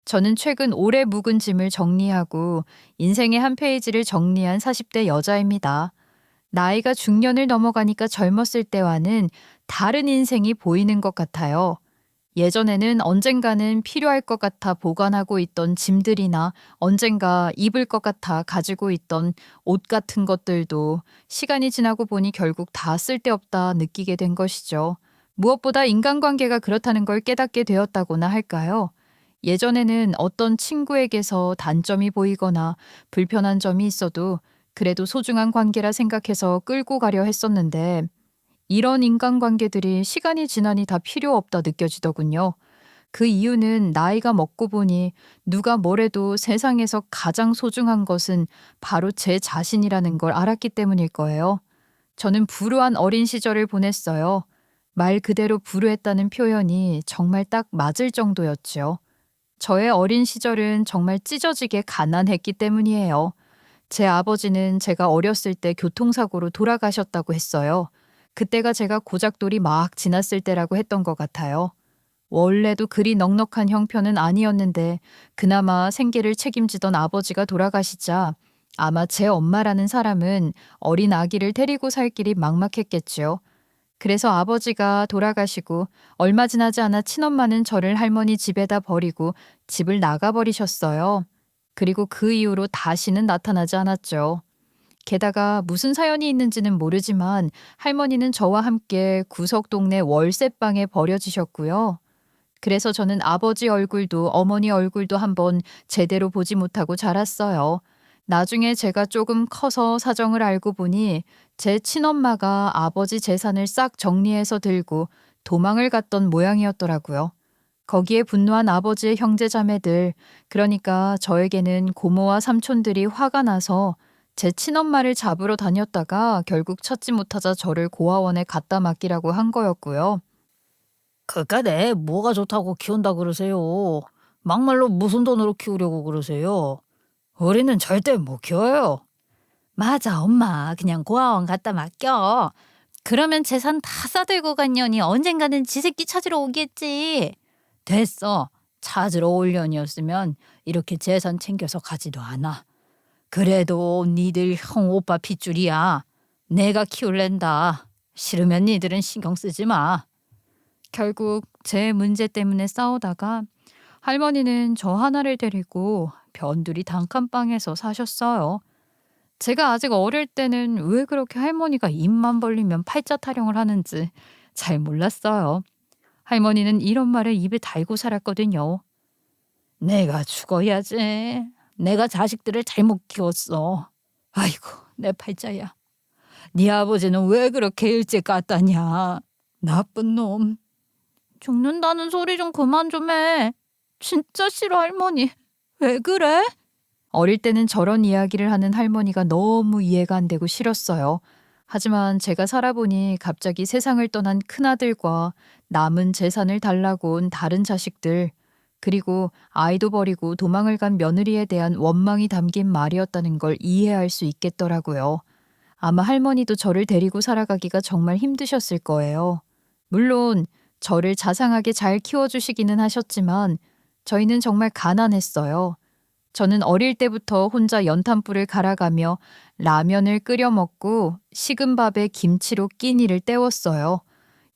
저는 최근 오래 묵은 짐을 정리하고 인생의 한 페이지를 정리한 40대 여자입니다. 나이가 중년을 넘어가니까 젊었을 때와는 다른 인생이 보이는 것 같아요. 예전에는 언젠가는 필요할 것 같아 보관하고 있던 짐들이나 언젠가 입을 것 같아 가지고 있던 옷 같은 것들도 시간이 지나고 보니 결국 다 쓸데없다 느끼게 된 것이죠. 무엇보다 인간관계가 그렇다는 걸 깨닫게 되었다고나 할까요? 예전에는 어떤 친구에게서 단점이 보이거나 불편한 점이 있어도 그래도 소중한 관계라 생각해서 끌고 가려 했었는데 이런 인간관계들이 시간이 지나니 다 필요 없다 느껴지더군요. 그 이유는 나이가 먹고 보니 누가 뭐래도 세상에서 가장 소중한 것은 바로 제 자신이라는 걸 알았기 때문일 거예요. 저는 불우한 어린 시절을 보냈어요. 말 그대로 불우했다는 표현이 정말 딱 맞을 정도였죠. 저의 어린 시절은 정말 찢어지게 가난했기 때문이에요. 제 아버지는 제가 어렸을 때 교통사고로 돌아가셨다고 했어요. 그때가 제가 고작돌이 막 지났을 때라고 했던 것 같아요. 원래도 그리 넉넉한 형편은 아니었는데 그나마 생계를 책임지던 아버지가 돌아가시자 아마 제 엄마라는 사람은 어린 아기를 데리고 살 길이 막막했겠지요. 그래서 아버지가 돌아가시고 얼마 지나지 않아 친엄마는 저를 할머니 집에다 버리고 집을 나가버리셨어요. 그리고 그 이후로 다시는 나타나지 않았죠. 게다가 무슨 사연이 있는지는 모르지만 할머니는 저와 함께 구석 동네 월세방에 버려지셨고요. 그래서 저는 아버지 얼굴도 어머니 얼굴도 한번 제대로 보지 못하고 자랐어요. 나중에 제가 조금 커서 사정을 알고 보니 제 친엄마가 아버지 재산을 싹 정리해서 들고 도망을 갔던 모양이었더라고요. 거기에 분노한 아버지의 형제자매들, 그러니까 저에게는 고모와 삼촌들이 화가 나서 제 친엄마를 잡으러 다녔다가 결국 찾지 못하자 저를 고아원에 갖다 맡기라고 한 거였고요. 그깟에 뭐가 좋다고 키운다 그러세요? 막말로 무슨 돈으로 키우려고 그러세요? 우리는 절대 못 키워요. 맞아, 엄마. 그냥 고아원 갖다 맡겨. 그러면 재산 다 싸들고 간 년이 언젠가는 지 새끼 찾으러 오겠지. 됐어. 찾으러 올 년이었으면 이렇게 재산 챙겨서 가지도 않아. 그래도 니들 형 오빠 핏줄이야. 내가 키울랜다. 싫으면 니들은 신경 쓰지 마. 결국 제 문제 때문에 싸우다가 할머니는 저 하나를 데리고 변두리 단칸방에서 사셨어요. 제가 아직 어릴 때는 왜 그렇게 할머니가 입만 벌리면 팔자 타령을 하는지 잘 몰랐어요. 할머니는 이런 말을 입에 달고 살았거든요. 내가 죽어야지. 내가 자식들을 잘못 키웠어. 아이고, 내 팔자야. 네 아버지는 왜 그렇게 일찍 갔다냐. 나쁜 놈. 죽는다는 소리 좀 그만 좀 해. 진짜 싫어, 할머니. 왜 그래? 어릴 때는 저런 이야기를 하는 할머니가 너무 이해가 안 되고 싫었어요. 하지만 제가 살아보니 갑자기 세상을 떠난 큰아들과 남은 재산을 달라고 온 다른 자식들, 그리고 아이도 버리고 도망을 간 며느리에 대한 원망이 담긴 말이었다는 걸 이해할 수 있겠더라고요. 아마 할머니도 저를 데리고 살아가기가 정말 힘드셨을 거예요. 물론 저를 자상하게 잘 키워주시기는 하셨지만 저희는 정말 가난했어요. 저는 어릴 때부터 혼자 연탄불을 갈아가며 라면을 끓여 먹고 식은 밥에 김치로 끼니를 때웠어요.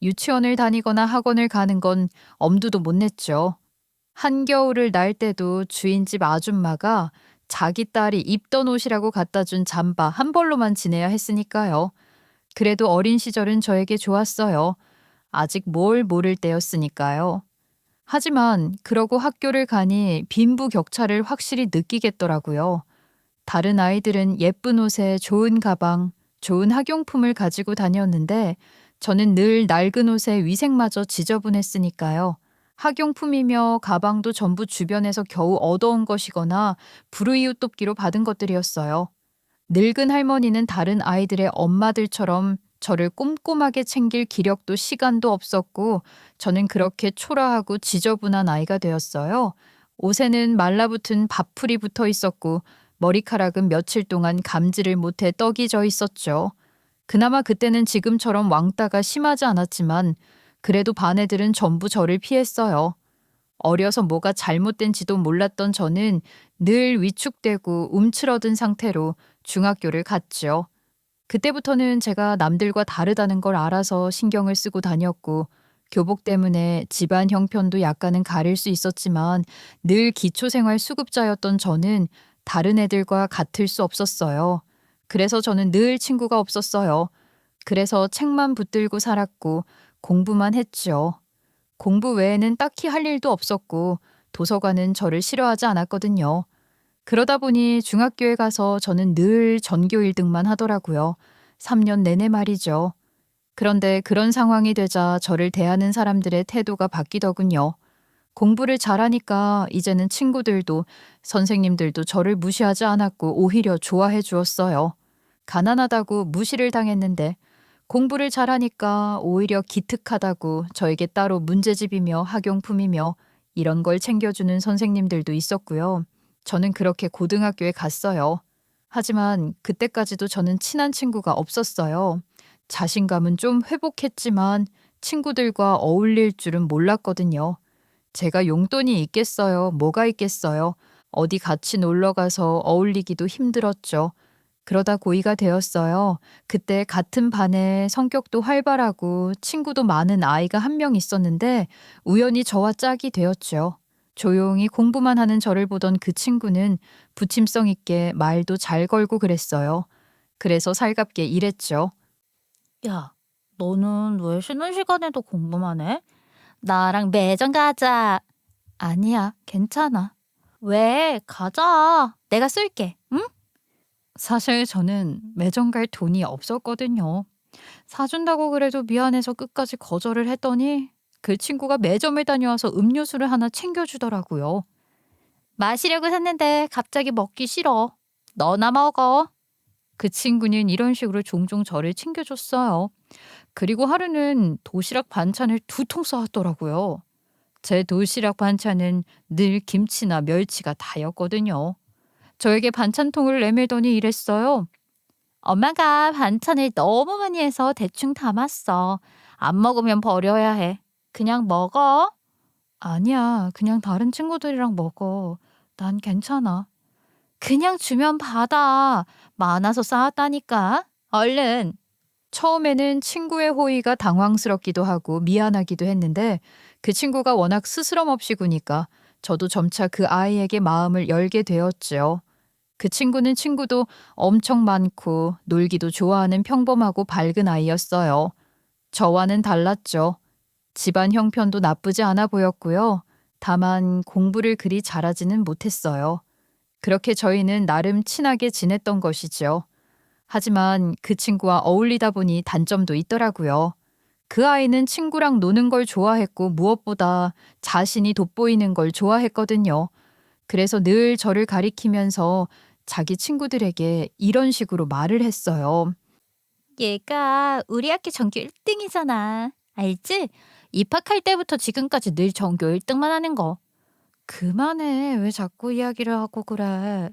유치원을 다니거나 학원을 가는 건 엄두도 못 냈죠. 한겨울을 날 때도 주인집 아줌마가 자기 딸이 입던 옷이라고 갖다 준 잠바 한 벌로만 지내야 했으니까요. 그래도 어린 시절은 저에게 좋았어요. 아직 뭘 모를 때였으니까요. 하지만 그러고 학교를 가니 빈부격차를 확실히 느끼겠더라고요. 다른 아이들은 예쁜 옷에 좋은 가방, 좋은 학용품을 가지고 다녔는데 저는 늘 낡은 옷에 위생마저 지저분했으니까요. 학용품이며 가방도 전부 주변에서 겨우 얻어온 것이거나 불우이웃 돕기로 받은 것들이었어요. 늙은 할머니는 다른 아이들의 엄마들처럼 저를 꼼꼼하게 챙길 기력도 시간도 없었고 저는 그렇게 초라하고 지저분한 아이가 되었어요. 옷에는 말라붙은 밥풀이 붙어 있었고 머리카락은 며칠 동안 감지를 못해 떡이 져 있었죠. 그나마 그때는 지금처럼 왕따가 심하지 않았지만 그래도 반 애들은 전부 저를 피했어요. 어려서 뭐가 잘못된지도 몰랐던 저는 늘 위축되고 움츠러든 상태로 중학교를 갔죠. 그때부터는 제가 남들과 다르다는 걸 알아서 신경을 쓰고 다녔고, 교복 때문에 집안 형편도 약간은 가릴 수 있었지만 늘 기초생활 수급자였던 저는 다른 애들과 같을 수 없었어요. 그래서 저는 늘 친구가 없었어요. 그래서 책만 붙들고 살았고 공부만 했죠. 공부 외에는 딱히 할 일도 없었고 도서관은 저를 싫어하지 않았거든요. 그러다 보니 중학교에 가서 저는 늘 전교 1등만 하더라고요. 3년 내내 말이죠. 그런데 그런 상황이 되자 저를 대하는 사람들의 태도가 바뀌더군요. 공부를 잘하니까 이제는 친구들도 선생님들도 저를 무시하지 않았고 오히려 좋아해 주었어요. 가난하다고 무시를 당했는데 공부를 잘하니까 오히려 기특하다고 저에게 따로 문제집이며 학용품이며 이런 걸 챙겨주는 선생님들도 있었고요. 저는 그렇게 고등학교에 갔어요. 하지만 그때까지도 저는 친한 친구가 없었어요. 자신감은 좀 회복했지만 친구들과 어울릴 줄은 몰랐거든요. 제가 용돈이 있겠어요? 뭐가 있겠어요? 어디 같이 놀러 가서 어울리기도 힘들었죠. 그러다 고2가 되었어요. 그때 같은 반에 성격도 활발하고 친구도 많은 아이가 한 명 있었는데 우연히 저와 짝이 되었죠. 조용히 공부만 하는 저를 보던 그 친구는 부침성 있게 말도 잘 걸고 그랬어요. 그래서 살갑게 일했죠. 야, 너는 왜 쉬는 시간에도 공부만 해? 나랑 매점 가자. 아니야, 괜찮아. 왜? 가자. 내가 쏠게. 응? 사실 저는 매점 갈 돈이 없었거든요. 사준다고 그래도 미안해서 끝까지 거절을 했더니 그 친구가 매점에 다녀와서 음료수를 하나 챙겨주더라고요. 마시려고 샀는데 갑자기 먹기 싫어. 너나 먹어. 그 친구는 이런 식으로 종종 저를 챙겨줬어요. 그리고 하루는 도시락 반찬을 2통 싸왔더라고요. 제 도시락 반찬은 늘 김치나 멸치가 다였거든요. 저에게 반찬통을 내밀더니 이랬어요. 엄마가 반찬을 너무 많이 해서 대충 담았어. 안 먹으면 버려야 해. 그냥 먹어. 아니야, 그냥 다른 친구들이랑 먹어. 난 괜찮아. 그냥 주면 받아. 많아서 쌓았다니까. 얼른. 처음에는 친구의 호의가 당황스럽기도 하고 미안하기도 했는데 그 친구가 워낙 스스럼 없이 구니까 저도 점차 그 아이에게 마음을 열게 되었죠. 그 친구는 친구도 엄청 많고 놀기도 좋아하는 평범하고 밝은 아이였어요. 저와는 달랐죠. 집안 형편도 나쁘지 않아 보였고요. 다만 공부를 그리 잘하지는 못했어요. 그렇게 저희는 나름 친하게 지냈던 것이죠. 하지만 그 친구와 어울리다 보니 단점도 있더라고요. 그 아이는 친구랑 노는 걸 좋아했고 무엇보다 자신이 돋보이는 걸 좋아했거든요. 그래서 늘 저를 가리키면서 자기 친구들에게 이런 식으로 말을 했어요. 얘가 우리 학교 전교 1등이잖아. 알지? 입학할 때부터 지금까지 늘 전교 1등만 하는 거. 그만해. 왜 자꾸 이야기를 하고 그래.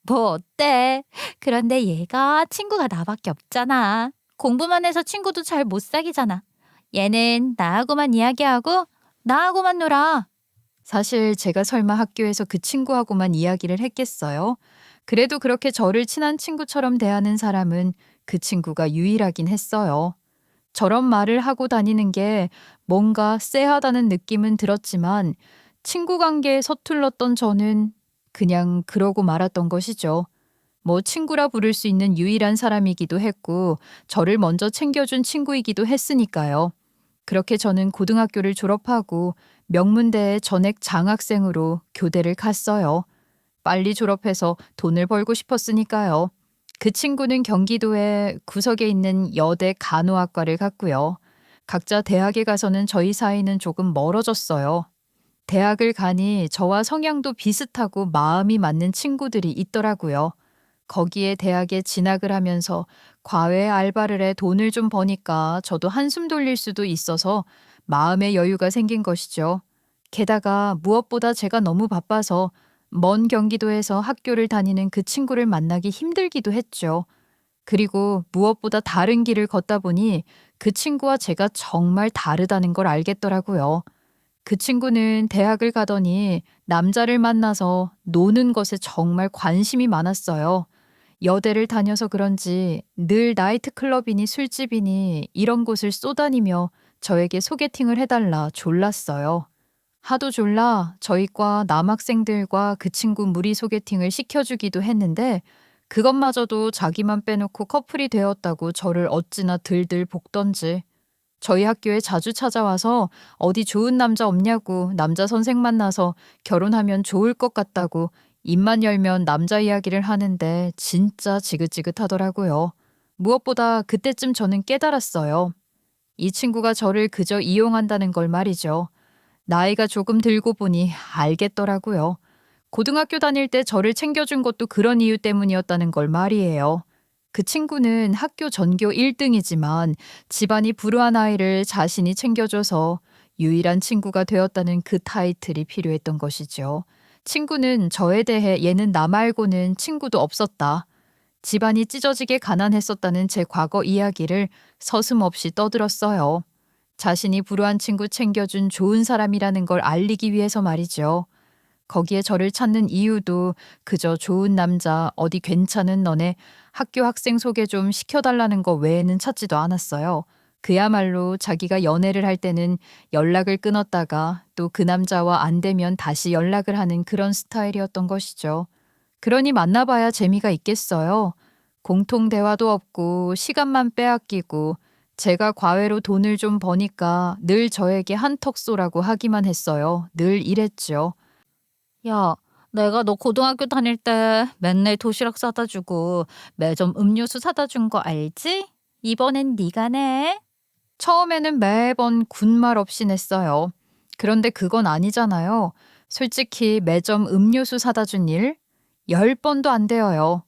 뭐 어때? 그런데 얘가 친구가 나밖에 없잖아. 공부만 해서 친구도 잘 못 사귀잖아. 얘는 나하고만 이야기하고 나하고만 놀아. 사실 제가 설마 학교에서 그 친구하고만 이야기를 했겠어요? 그래도 그렇게 저를 친한 친구처럼 대하는 사람은 그 친구가 유일하긴 했어요. 저런 말을 하고 다니는 게 뭔가 쎄하다는 느낌은 들었지만 친구 관계에 서툴렀던 저는 그냥 그러고 말았던 것이죠. 뭐 친구라 부를 수 있는 유일한 사람이기도 했고 저를 먼저 챙겨준 친구이기도 했으니까요. 그렇게 저는 고등학교를 졸업하고 명문대의 전액 장학생으로 교대를 갔어요. 빨리 졸업해서 돈을 벌고 싶었으니까요. 그 친구는 경기도의 구석에 있는 여대 간호학과를 갔고요. 각자 대학에 가서는 저희 사이는 조금 멀어졌어요. 대학을 가니 저와 성향도 비슷하고 마음이 맞는 친구들이 있더라고요. 거기에 대학에 진학을 하면서 과외 알바를 해 돈을 좀 버니까 저도 한숨 돌릴 수도 있어서 마음의 여유가 생긴 것이죠. 게다가 무엇보다 제가 너무 바빠서 먼 경기도에서 학교를 다니는 그 친구를 만나기 힘들기도 했죠. 그리고 무엇보다 다른 길을 걷다 보니 그 친구와 제가 정말 다르다는 걸 알겠더라고요. 그 친구는 대학을 가더니 남자를 만나서 노는 것에 정말 관심이 많았어요. 여대를 다녀서 그런지 늘 나이트클럽이니 술집이니 이런 곳을 쏘다니며 저에게 소개팅을 해달라 졸랐어요. 하도 졸라 저희 과 남학생들과 그 친구 무리 소개팅을 시켜주기도 했는데 그것마저도 자기만 빼놓고 커플이 되었다고 저를 어찌나 들들 볶던지. 저희 학교에 자주 찾아와서 어디 좋은 남자 없냐고 남자 선생 만나서 결혼하면 좋을 것 같다고 입만 열면 남자 이야기를 하는데 진짜 지긋지긋하더라고요. 무엇보다 그때쯤 저는 깨달았어요. 이 친구가 저를 그저 이용한다는 걸 말이죠. 나이가 조금 들고 보니 알겠더라고요. 고등학교 다닐 때 저를 챙겨준 것도 그런 이유 때문이었다는 걸 말이에요. 그 친구는 학교 전교 1등이지만 집안이 불우한 아이를 자신이 챙겨줘서 유일한 친구가 되었다는 그 타이틀이 필요했던 것이죠. 친구는 저에 대해 얘는 나 말고는 친구도 없었다. 집안이 찢어지게 가난했었다는 제 과거 이야기를 서슴없이 떠들었어요. 자신이 불우한 친구 챙겨준 좋은 사람이라는 걸 알리기 위해서 말이죠. 거기에 저를 찾는 이유도 그저 좋은 남자 어디 괜찮은 너네 학교 학생 소개 좀 시켜달라는 거 외에는 찾지도 않았어요. 그야말로 자기가 연애를 할 때는 연락을 끊었다가 또 그 남자와 안 되면 다시 연락을 하는 그런 스타일이었던 것이죠. 그러니 만나봐야 재미가 있겠어요. 공통 대화도 없고 시간만 빼앗기고 제가 과외로 돈을 좀 버니까 늘 저에게 한턱 쏘라고 하기만 했어요. 늘 이랬죠. 야, 내가 너 고등학교 다닐 때 맨날 도시락 사다 주고 매점 음료수 사다 준 거 알지? 이번엔 네가 내. 처음에는 매번 군말 없이 냈어요. 그런데 그건 아니잖아요. 솔직히 매점 음료수 사다 준 일? 10번도 안 되어요.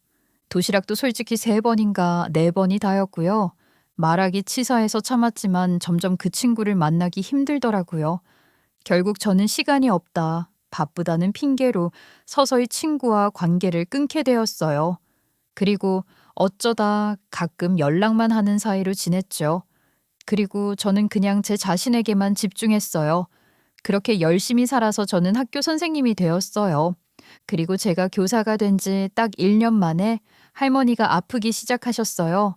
도시락도 솔직히 3번인가 4번이 다였고요. 말하기 치사해서 참았지만 점점 그 친구를 만나기 힘들더라고요. 결국 저는 시간이 없다, 바쁘다는 핑계로 서서히 친구와 관계를 끊게 되었어요. 그리고 어쩌다 가끔 연락만 하는 사이로 지냈죠. 그리고 저는 그냥 제 자신에게만 집중했어요. 그렇게 열심히 살아서 저는 학교 선생님이 되었어요. 그리고 제가 교사가 된 지 딱 1년 만에 할머니가 아프기 시작하셨어요.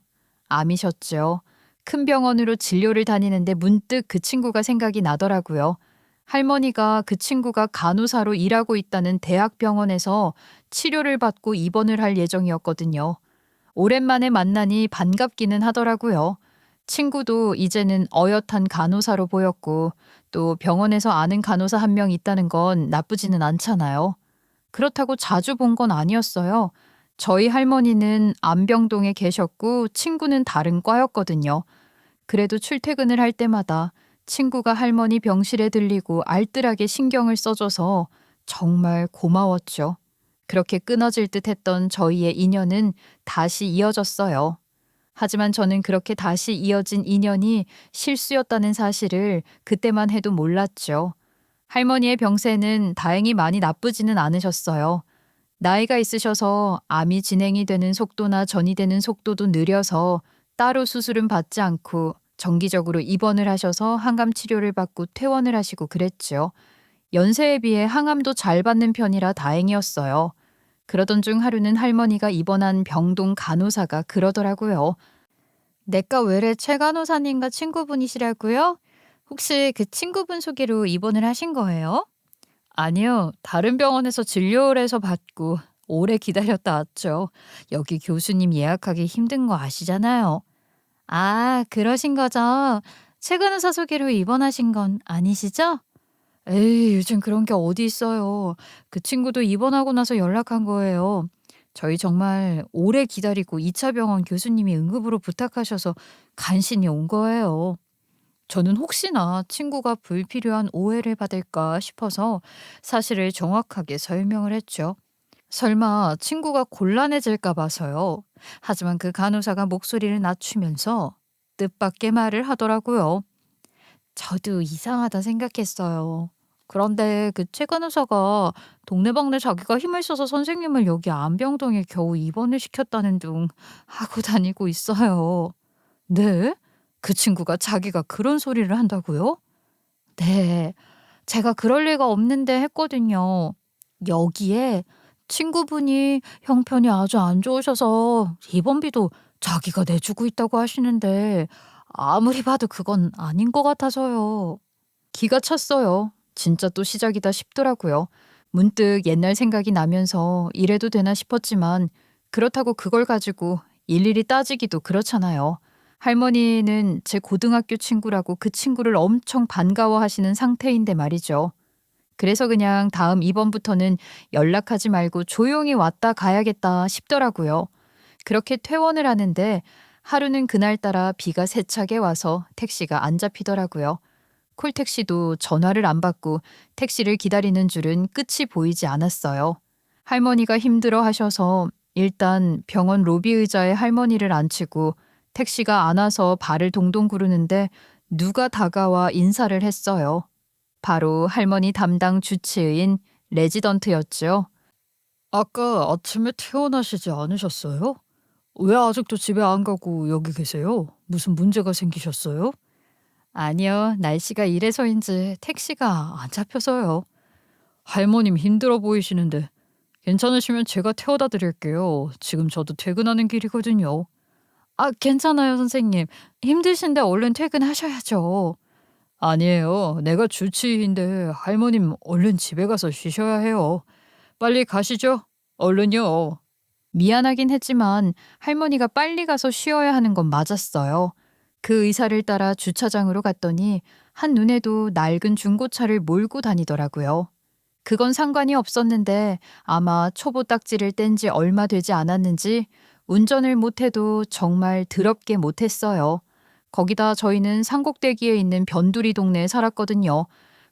암이셨죠. 큰 병원으로 진료를 다니는데 문득 그 친구가 생각이 나더라고요. 할머니가 그 친구가 간호사로 일하고 있다는 대학병원에서 치료를 받고 입원을 할 예정이었거든요. 오랜만에 만나니 반갑기는 하더라고요. 친구도 이제는 어엿한 간호사로 보였고 또 병원에서 아는 간호사 한 명 있다는 건 나쁘지는 않잖아요. 그렇다고 자주 본 건 아니었어요. 저희 할머니는 안병동에 계셨고 친구는 다른 과였거든요. 그래도 출퇴근을 할 때마다 친구가 할머니 병실에 들리고 알뜰하게 신경을 써줘서 정말 고마웠죠. 그렇게 끊어질 듯 했던 저희의 인연은 다시 이어졌어요. 하지만 저는 그렇게 다시 이어진 인연이 실수였다는 사실을 그때만 해도 몰랐죠. 할머니의 병세는 다행히 많이 나쁘지는 않으셨어요. 나이가 있으셔서 암이 진행이 되는 속도나 전이되는 속도도 느려서 따로 수술은 받지 않고 정기적으로 입원을 하셔서 항암 치료를 받고 퇴원을 하시고 그랬죠. 연세에 비해 항암도 잘 받는 편이라 다행이었어요. 그러던 중 하루는 할머니가 입원한 병동 간호사가 그러더라고요. 내과 외래 최 간호사님과 친구분이시라고요? 혹시 그 친구분 소개로 입원을 하신 거예요? 아니요. 다른 병원에서 진료를 해서 받고 오래 기다렸다 왔죠. 여기 교수님 예약하기 힘든 거 아시잖아요. 아, 그러신 거죠? 최 간호사 소개로 입원하신 건 아니시죠? 에이, 요즘 그런 게 어디 있어요. 그 친구도 입원하고 나서 연락한 거예요. 저희 정말 오래 기다리고 2차 병원 교수님이 응급으로 부탁하셔서 간신히 온 거예요. 저는 혹시나 친구가 불필요한 오해를 받을까 싶어서 사실을 정확하게 설명을 했죠. 설마 친구가 곤란해질까 봐서요. 하지만 그 간호사가 목소리를 낮추면서 뜻밖의 말을 하더라고요. 저도 이상하다 생각했어요. 그런데 그 최 간호사가 동네방네 자기가 힘을 써서 선생님을 여기 안병동에 겨우 입원을 시켰다는 둥 하고 다니고 있어요. 네? 그 친구가 자기가 그런 소리를 한다고요? 네. 제가 그럴 리가 없는데 했거든요. 여기에 친구분이 형편이 아주 안 좋으셔서 입원비도 자기가 내주고 있다고 하시는데 아무리 봐도 그건 아닌 것 같아서요. 기가 찼어요. 진짜 또 시작이다 싶더라고요. 문득 옛날 생각이 나면서 이래도 되나 싶었지만 그렇다고 그걸 가지고 일일이 따지기도 그렇잖아요. 할머니는 제 고등학교 친구라고 그 친구를 엄청 반가워하시는 상태인데 말이죠. 그래서 그냥 다음 이번부터는 연락하지 말고 조용히 왔다 가야겠다 싶더라고요. 그렇게 퇴원을 하는데 하루는 그날따라 비가 세차게 와서 택시가 안 잡히더라고요. 콜택시도 전화를 안 받고 택시를 기다리는 줄은 끝이 보이지 않았어요. 할머니가 힘들어 하셔서 일단 병원 로비 의자에 할머니를 앉히고 택시가 안 와서 발을 동동 구르는데 누가 다가와 인사를 했어요. 바로 할머니 담당 주치의인 레지던트였죠. 아까 아침에 퇴원하시지 않으셨어요? 왜 아직도 집에 안 가고 여기 계세요? 무슨 문제가 생기셨어요? 아니요, 날씨가 이래서인지 택시가 안 잡혀서요. 할머님 힘들어 보이시는데 괜찮으시면 제가 태워다 드릴게요. 지금 저도 퇴근하는 길이거든요. 아, 괜찮아요, 선생님. 힘드신데 얼른 퇴근하셔야죠. 아니에요. 내가 주치의인데 할머님 얼른 집에 가서 쉬셔야 해요. 빨리 가시죠. 얼른요. 미안하긴 했지만 할머니가 빨리 가서 쉬어야 하는 건 맞았어요. 그 의사를 따라 주차장으로 갔더니 한눈에도 낡은 중고차를 몰고 다니더라고요. 그건 상관이 없었는데 아마 초보 딱지를 뗀 지 얼마 되지 않았는지 운전을 못해도 정말 더럽게 못했어요. 거기다 저희는 상곡대기에 있는 변두리 동네에 살았거든요.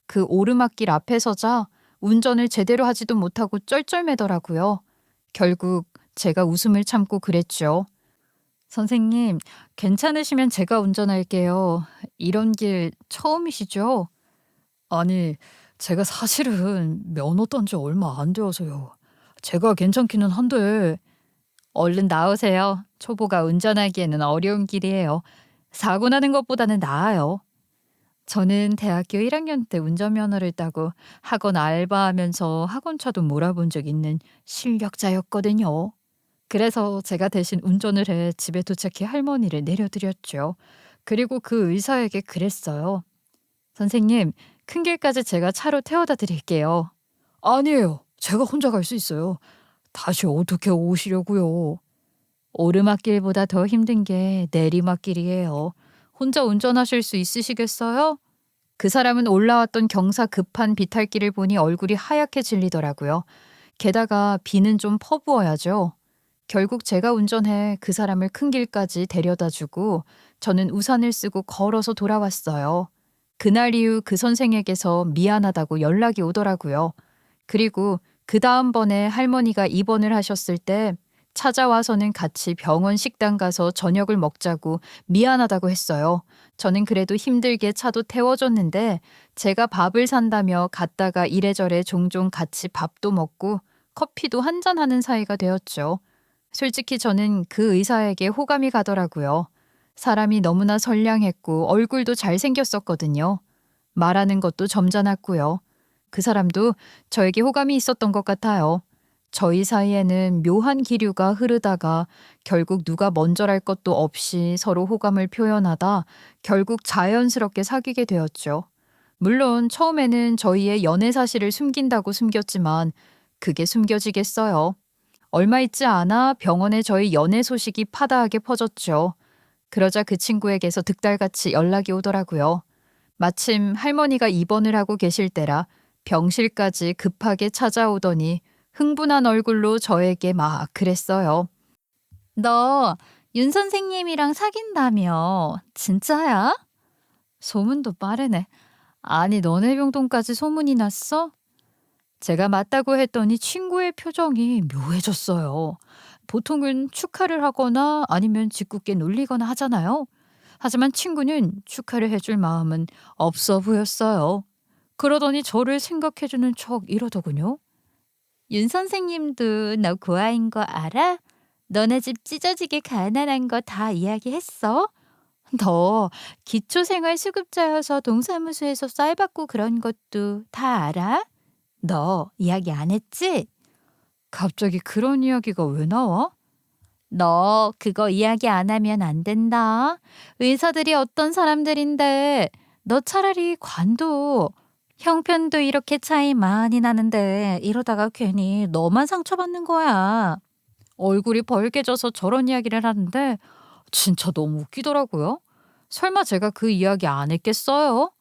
그 오르막길 앞에 서자 운전을 제대로 하지도 못하고 쩔쩔매더라고요. 결국 제가 웃음을 참고 그랬죠. 선생님, 괜찮으시면 제가 운전할게요. 이런 길 처음이시죠? 아니, 제가 사실은 면허 딴 지 얼마 안 되어서요. 제가 괜찮기는 한데 얼른 나오세요. 초보가 운전하기에는 어려운 길이에요. 사고 나는 것보다는 나아요. 저는 대학교 1학년 때 운전면허를 따고 학원 알바하면서 학원차도 몰아본 적 있는 실력자였거든요. 그래서 제가 대신 운전을 해 집에 도착해 할머니를 내려드렸죠. 그리고 그 의사에게 그랬어요. 선생님, 큰 길까지 제가 차로 태워다 드릴게요. 아니에요. 제가 혼자 갈 수 있어요. 다시 어떻게 오시려고요? 오르막길보다 더 힘든 게 내리막길이에요. 혼자 운전하실 수 있으시겠어요? 그 사람은 올라왔던 경사 급한 비탈길을 보니 얼굴이 하얗게 질리더라고요. 게다가 비는 좀 퍼부어야죠. 결국 제가 운전해 그 사람을 큰 길까지 데려다 주고 저는 우산을 쓰고 걸어서 돌아왔어요. 그날 이후 그 선생에게서 미안하다고 연락이 오더라고요. 그리고 그 다음번에 할머니가 입원을 하셨을 때 찾아와서는 같이 병원 식당 가서 저녁을 먹자고 미안하다고 했어요. 저는 그래도 힘들게 차도 태워줬는데 제가 밥을 산다며 갔다가 이래저래 종종 같이 밥도 먹고 커피도 한잔하는 사이가 되었죠. 솔직히 저는 그 의사에게 호감이 가더라고요. 사람이 너무나 선량했고 얼굴도 잘생겼었거든요. 말하는 것도 점잖았고요. 그 사람도 저에게 호감이 있었던 것 같아요. 저희 사이에는 묘한 기류가 흐르다가 결국 누가 먼저랄 것도 없이 서로 호감을 표현하다 결국 자연스럽게 사귀게 되었죠. 물론 처음에는 저희의 연애 사실을 숨긴다고 숨겼지만 그게 숨겨지겠어요. 얼마 있지 않아 병원에 저희 연애 소식이 파다하게 퍼졌죠. 그러자 그 친구에게서 득달같이 연락이 오더라고요. 마침 할머니가 입원을 하고 계실 때라 병실까지 급하게 찾아오더니 흥분한 얼굴로 저에게 막 그랬어요. 너 윤 선생님이랑 사귄다며? 진짜야? 소문도 빠르네. 아니, 너네 병동까지 소문이 났어? 제가 맞다고 했더니 친구의 표정이 묘해졌어요. 보통은 축하를 하거나 아니면 짓궂게 놀리거나 하잖아요. 하지만 친구는 축하를 해줄 마음은 없어 보였어요. 그러더니 저를 생각해주는 척 이러더군요. 윤 선생님도 너 고아인 거 알아? 너네 집 찢어지게 가난한 거 다 이야기했어? 너 기초생활수급자여서 동사무소에서 쌀 받고 그런 것도 다 알아? 너 이야기 안 했지? 갑자기 그런 이야기가 왜 나와? 너 그거 이야기 안 하면 안 된다. 의사들이 어떤 사람들인데 너 차라리 관둬. 형편도 이렇게 차이 많이 나는데 이러다가 괜히 너만 상처받는 거야. 얼굴이 벌개져서 저런 이야기를 하는데 진짜 너무 웃기더라고요. 설마 제가 그 이야기 안 했겠어요?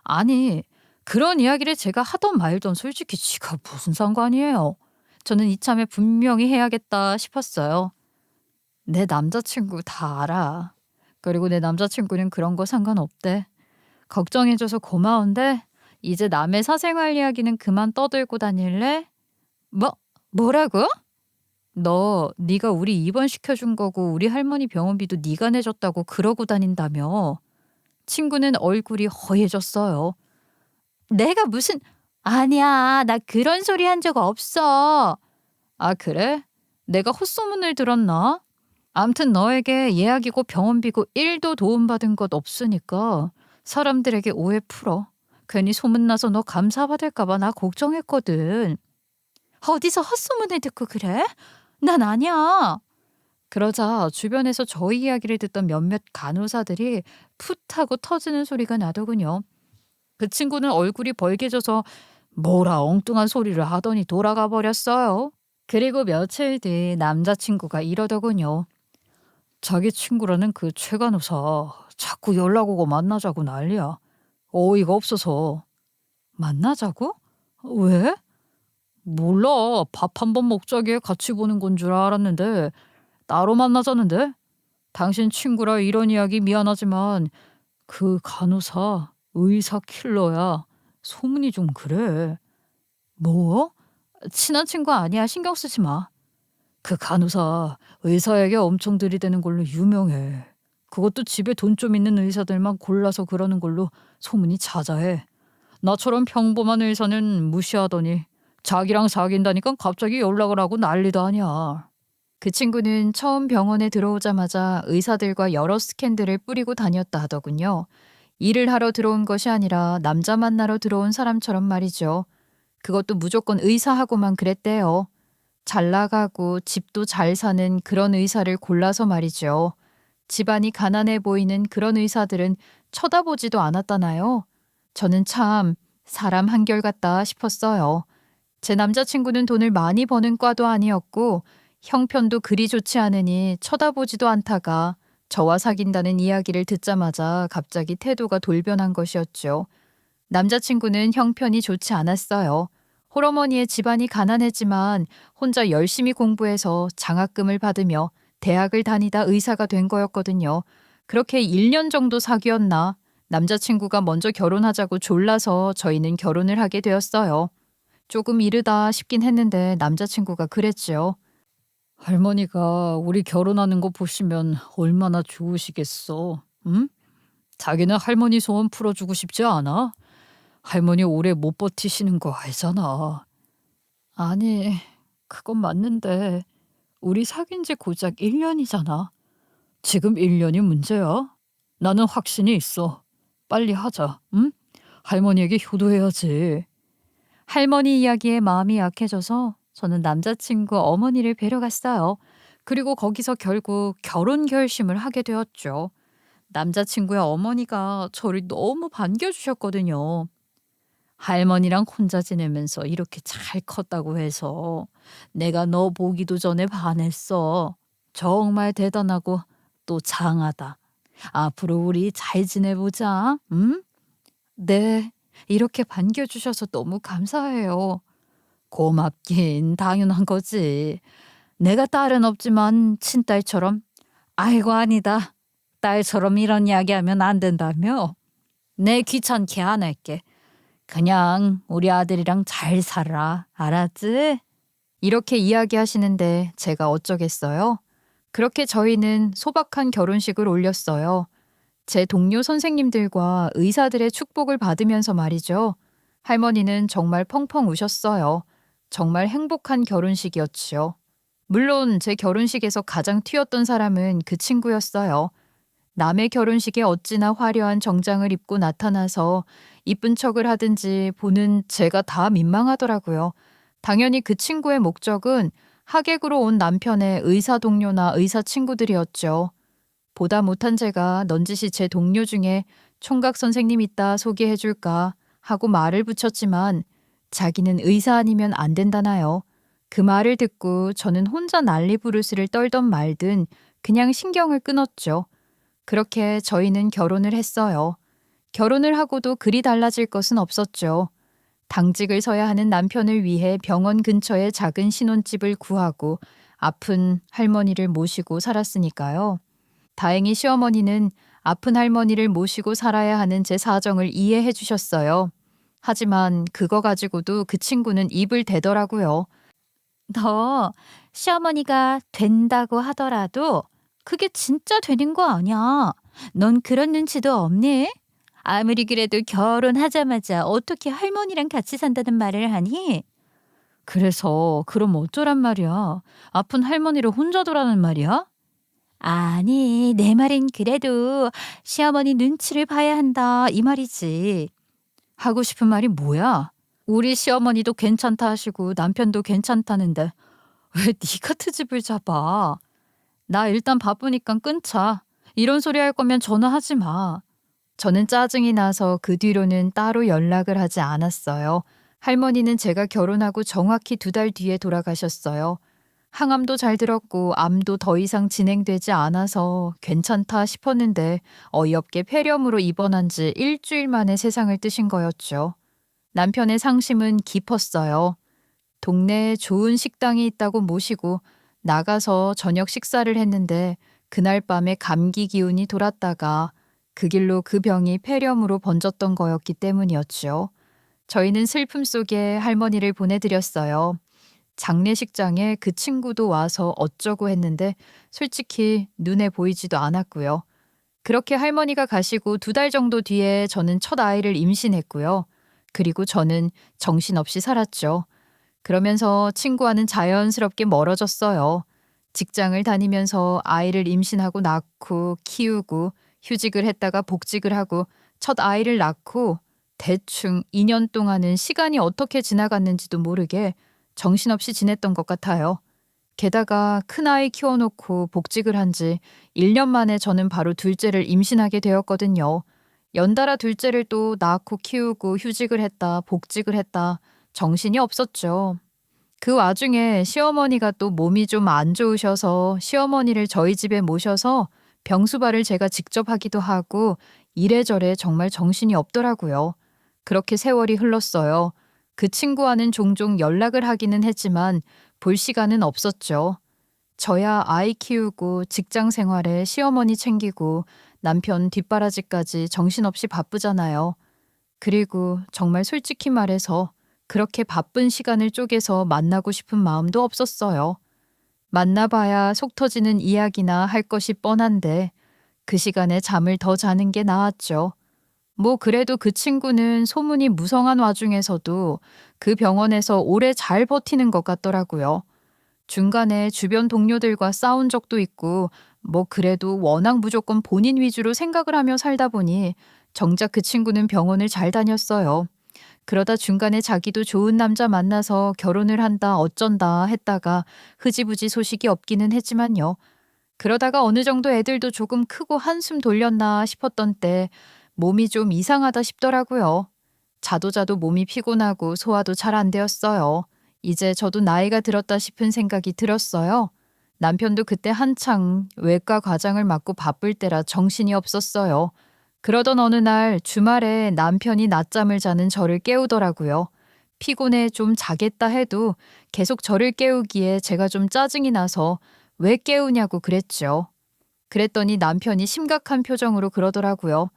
아니, 그런 이야기를 제가 하던 말던 솔직히 지가 무슨 상관이에요. 저는 이참에 분명히 해야겠다 싶었어요. 내 남자친구 다 알아. 그리고 내 남자친구는 그런 거 상관없대. 걱정해줘서 고마운데 이제 남의 사생활 이야기는 그만 떠들고 다닐래? 뭐라고? 너 네가 우리 입원시켜준 거고 우리 할머니 병원비도 네가 내줬다고 그러고 다닌다며. 친구는 얼굴이 허해졌어요. 내가 무슨... 아니야, 나 그런 소리 한 적 없어. 아, 그래? 내가 헛소문을 들었나? 암튼 너에게 예약이고 병원비고 1도 도움받은 것 없으니까 사람들에게 오해 풀어. 괜히 소문나서 너 감사받을까 봐 나 걱정했거든. 어디서 헛소문을 듣고 그래? 난 아니야. 그러자 주변에서 저희 이야기를 듣던 몇몇 간호사들이 풋 하고 터지는 소리가 나더군요. 그 친구는 얼굴이 벌개져서 뭐라 엉뚱한 소리를 하더니 돌아가 버렸어요. 그리고 며칠 뒤 남자친구가 이러더군요. 자기 친구라는 그 최 간호사 자꾸 연락 오고 만나자고 난리야. 어이가 없어서. 만나자고? 왜? 몰라. 밥 한 번 먹자기에 같이 보는 건 줄 알았는데 따로 만나자는데? 당신 친구라 이런 이야기 미안하지만 그 간호사 의사 킬러야. 소문이 좀 그래. 뭐? 친한 친구 아니야. 신경 쓰지 마. 그 간호사 의사에게 엄청 들이대는 걸로 유명해. 그것도 집에 돈 좀 있는 의사들만 골라서 그러는 걸로 소문이 자자해. 나처럼 평범한 의사는 무시하더니 자기랑 사귄다니까 갑자기 연락을 하고 난리도 아니야. 그 친구는 처음 병원에 들어오자마자 의사들과 여러 스캔들을 뿌리고 다녔다 하더군요. 일을 하러 들어온 것이 아니라 남자 만나러 들어온 사람처럼 말이죠. 그것도 무조건 의사하고만 그랬대요. 잘 나가고 집도 잘 사는 그런 의사를 골라서 말이죠. 집안이 가난해 보이는 그런 의사들은 쳐다보지도 않았다나요? 저는 참 사람 한결같다 싶었어요. 제 남자친구는 돈을 많이 버는 과도 아니었고 형편도 그리 좋지 않으니 쳐다보지도 않다가 저와 사귄다는 이야기를 듣자마자 갑자기 태도가 돌변한 것이었죠. 남자친구는 형편이 좋지 않았어요. 홀어머니의 집안이 가난했지만 혼자 열심히 공부해서 장학금을 받으며 대학을 다니다 의사가 된 거였거든요. 그렇게 1년 정도 사귀었나 남자친구가 먼저 결혼하자고 졸라서 저희는 결혼을 하게 되었어요. 조금 이르다 싶긴 했는데 남자친구가 그랬죠. 할머니가 우리 결혼하는 거 보시면 얼마나 좋으시겠어. 응? 자기는 할머니 소원 풀어주고 싶지 않아? 할머니 오래 못 버티시는 거 알잖아. 아니, 그건 맞는데 우리 사귄 지 고작 1년이잖아. 지금 1년이 문제야? 나는 확신이 있어. 빨리 하자, 응? 할머니에게 효도해야지. 할머니 이야기에 마음이 약해져서 저는 남자친구 어머니를 뵈러 갔어요. 그리고 거기서 결국 결혼 결심을 하게 되었죠. 남자친구의 어머니가 저를 너무 반겨주셨거든요. 할머니랑 혼자 지내면서 이렇게 잘 컸다고 해서 내가 너 보기도 전에 반했어. 정말 대단하고 또 장하다. 앞으로 우리 잘 지내보자. 응? 네, 이렇게 반겨주셔서 너무 감사해요. 고맙긴 당연한 거지. 내가 딸은 없지만 친딸처럼 아이고 아니다. 딸처럼 이런 이야기하면 안 된다며? 내 귀찮게 안 할게. 그냥 우리 아들이랑 잘 살아. 알았지? 이렇게 이야기하시는데 제가 어쩌겠어요? 그렇게 저희는 소박한 결혼식을 올렸어요. 제 동료 선생님들과 의사들의 축복을 받으면서 말이죠. 할머니는 정말 펑펑 우셨어요. 정말 행복한 결혼식이었지요. 물론 제 결혼식에서 가장 튀었던 사람은 그 친구였어요. 남의 결혼식에 어찌나 화려한 정장을 입고 나타나서 이쁜 척을 하든지 보는 제가 다 민망하더라고요. 당연히 그 친구의 목적은 하객으로 온 남편의 의사 동료나 의사 친구들이었죠. 보다 못한 제가 넌지시 제 동료 중에 총각 선생님 있다 소개해 줄까 하고 말을 붙였지만 자기는 의사 아니면 안 된다나요. 그 말을 듣고 저는 혼자 난리부르스를 떨던 말든 그냥 신경을 끊었죠. 그렇게 저희는 결혼을 했어요. 결혼을 하고도 그리 달라질 것은 없었죠. 당직을 서야 하는 남편을 위해 병원 근처에 작은 신혼집을 구하고 아픈 할머니를 모시고 살았으니까요. 다행히 시어머니는 아픈 할머니를 모시고 살아야 하는 제 사정을 이해해 주셨어요. 하지만 그거 가지고도 그 친구는 입을 대더라고요. 너 시어머니가 된다고 하더라도 그게 진짜 되는 거 아니야. 넌 그런 눈치도 없네? 아무리 그래도 결혼하자마자 어떻게 할머니랑 같이 산다는 말을 하니? 그래서 그럼 어쩌란 말이야. 아픈 할머니를 혼자 두라는 말이야? 아니, 내 말은 그래도 시어머니 눈치를 봐야 한다 이 말이지. 하고 싶은 말이 뭐야? 우리 시어머니도 괜찮다 하시고 남편도 괜찮다는데 왜 네가 트집을 잡아? 나 일단 바쁘니까 끊자. 이런 소리 할 거면 전화하지 마. 저는 짜증이 나서 그 뒤로는 따로 연락을 하지 않았어요. 할머니는 제가 결혼하고 정확히 2달 뒤에 돌아가셨어요. 항암도 잘 들었고 암도 더 이상 진행되지 않아서 괜찮다 싶었는데 어이없게 폐렴으로 입원한 지 일주일 만에 세상을 뜨신 거였죠. 남편의 상심은 깊었어요. 동네에 좋은 식당이 있다고 모시고 나가서 저녁 식사를 했는데 그날 밤에 감기 기운이 돌았다가 그 길로 그 병이 폐렴으로 번졌던 거였기 때문이었죠. 저희는 슬픔 속에 할머니를 보내드렸어요. 장례식장에 그 친구도 와서 어쩌고 했는데 솔직히 눈에 보이지도 않았고요. 그렇게 할머니가 가시고 2달 정도 뒤에 저는 첫 아이를 임신했고요. 그리고 저는 정신없이 살았죠. 그러면서 친구와는 자연스럽게 멀어졌어요. 직장을 다니면서 아이를 임신하고 낳고 키우고 휴직을 했다가 복직을 하고 첫 아이를 낳고 대충 2년 동안은 시간이 어떻게 지나갔는지도 모르게 정신없이 지냈던 것 같아요. 게다가 큰아이 키워놓고 복직을 한 지 1년 만에 저는 바로 둘째를 임신하게 되었거든요. 연달아 둘째를 또 낳고 키우고 휴직을 했다, 복직을 했다, 정신이 없었죠. 그 와중에 시어머니가 또 몸이 좀 안 좋으셔서 시어머니를 저희 집에 모셔서 병수발을 제가 직접 하기도 하고 이래저래 정말 정신이 없더라고요. 그렇게 세월이 흘렀어요. 그 친구와는 종종 연락을 하기는 했지만 볼 시간은 없었죠. 저야 아이 키우고 직장 생활에 시어머니 챙기고 남편 뒷바라지까지 정신없이 바쁘잖아요. 그리고 정말 솔직히 말해서 그렇게 바쁜 시간을 쪼개서 만나고 싶은 마음도 없었어요. 만나봐야 속 터지는 이야기나 할 것이 뻔한데 그 시간에 잠을 더 자는 게 나았죠. 뭐 그래도 그 친구는 소문이 무성한 와중에서도 그 병원에서 오래 잘 버티는 것 같더라고요. 중간에 주변 동료들과 싸운 적도 있고 뭐 그래도 워낙 무조건 본인 위주로 생각을 하며 살다 보니 정작 그 친구는 병원을 잘 다녔어요. 그러다 중간에 자기도 좋은 남자 만나서 결혼을 한다 어쩐다 했다가 흐지부지 소식이 없기는 했지만요. 그러다가 어느 정도 애들도 조금 크고 한숨 돌렸나 싶었던 때 몸이 좀 이상하다 싶더라고요. 자도 몸이 피곤하고 소화도 잘 안 되었어요. 이제 저도 나이가 들었다 싶은 생각이 들었어요. 남편도 그때 한창 외과 과장을 맡고 바쁠 때라 정신이 없었어요. 그러던 어느 날 주말에 남편이 낮잠을 자는 저를 깨우더라고요. 피곤해 좀 자겠다 해도 계속 저를 깨우기에 제가 좀 짜증이 나서 왜 깨우냐고 그랬죠. 그랬더니 남편이 심각한 표정으로 그러더라고요.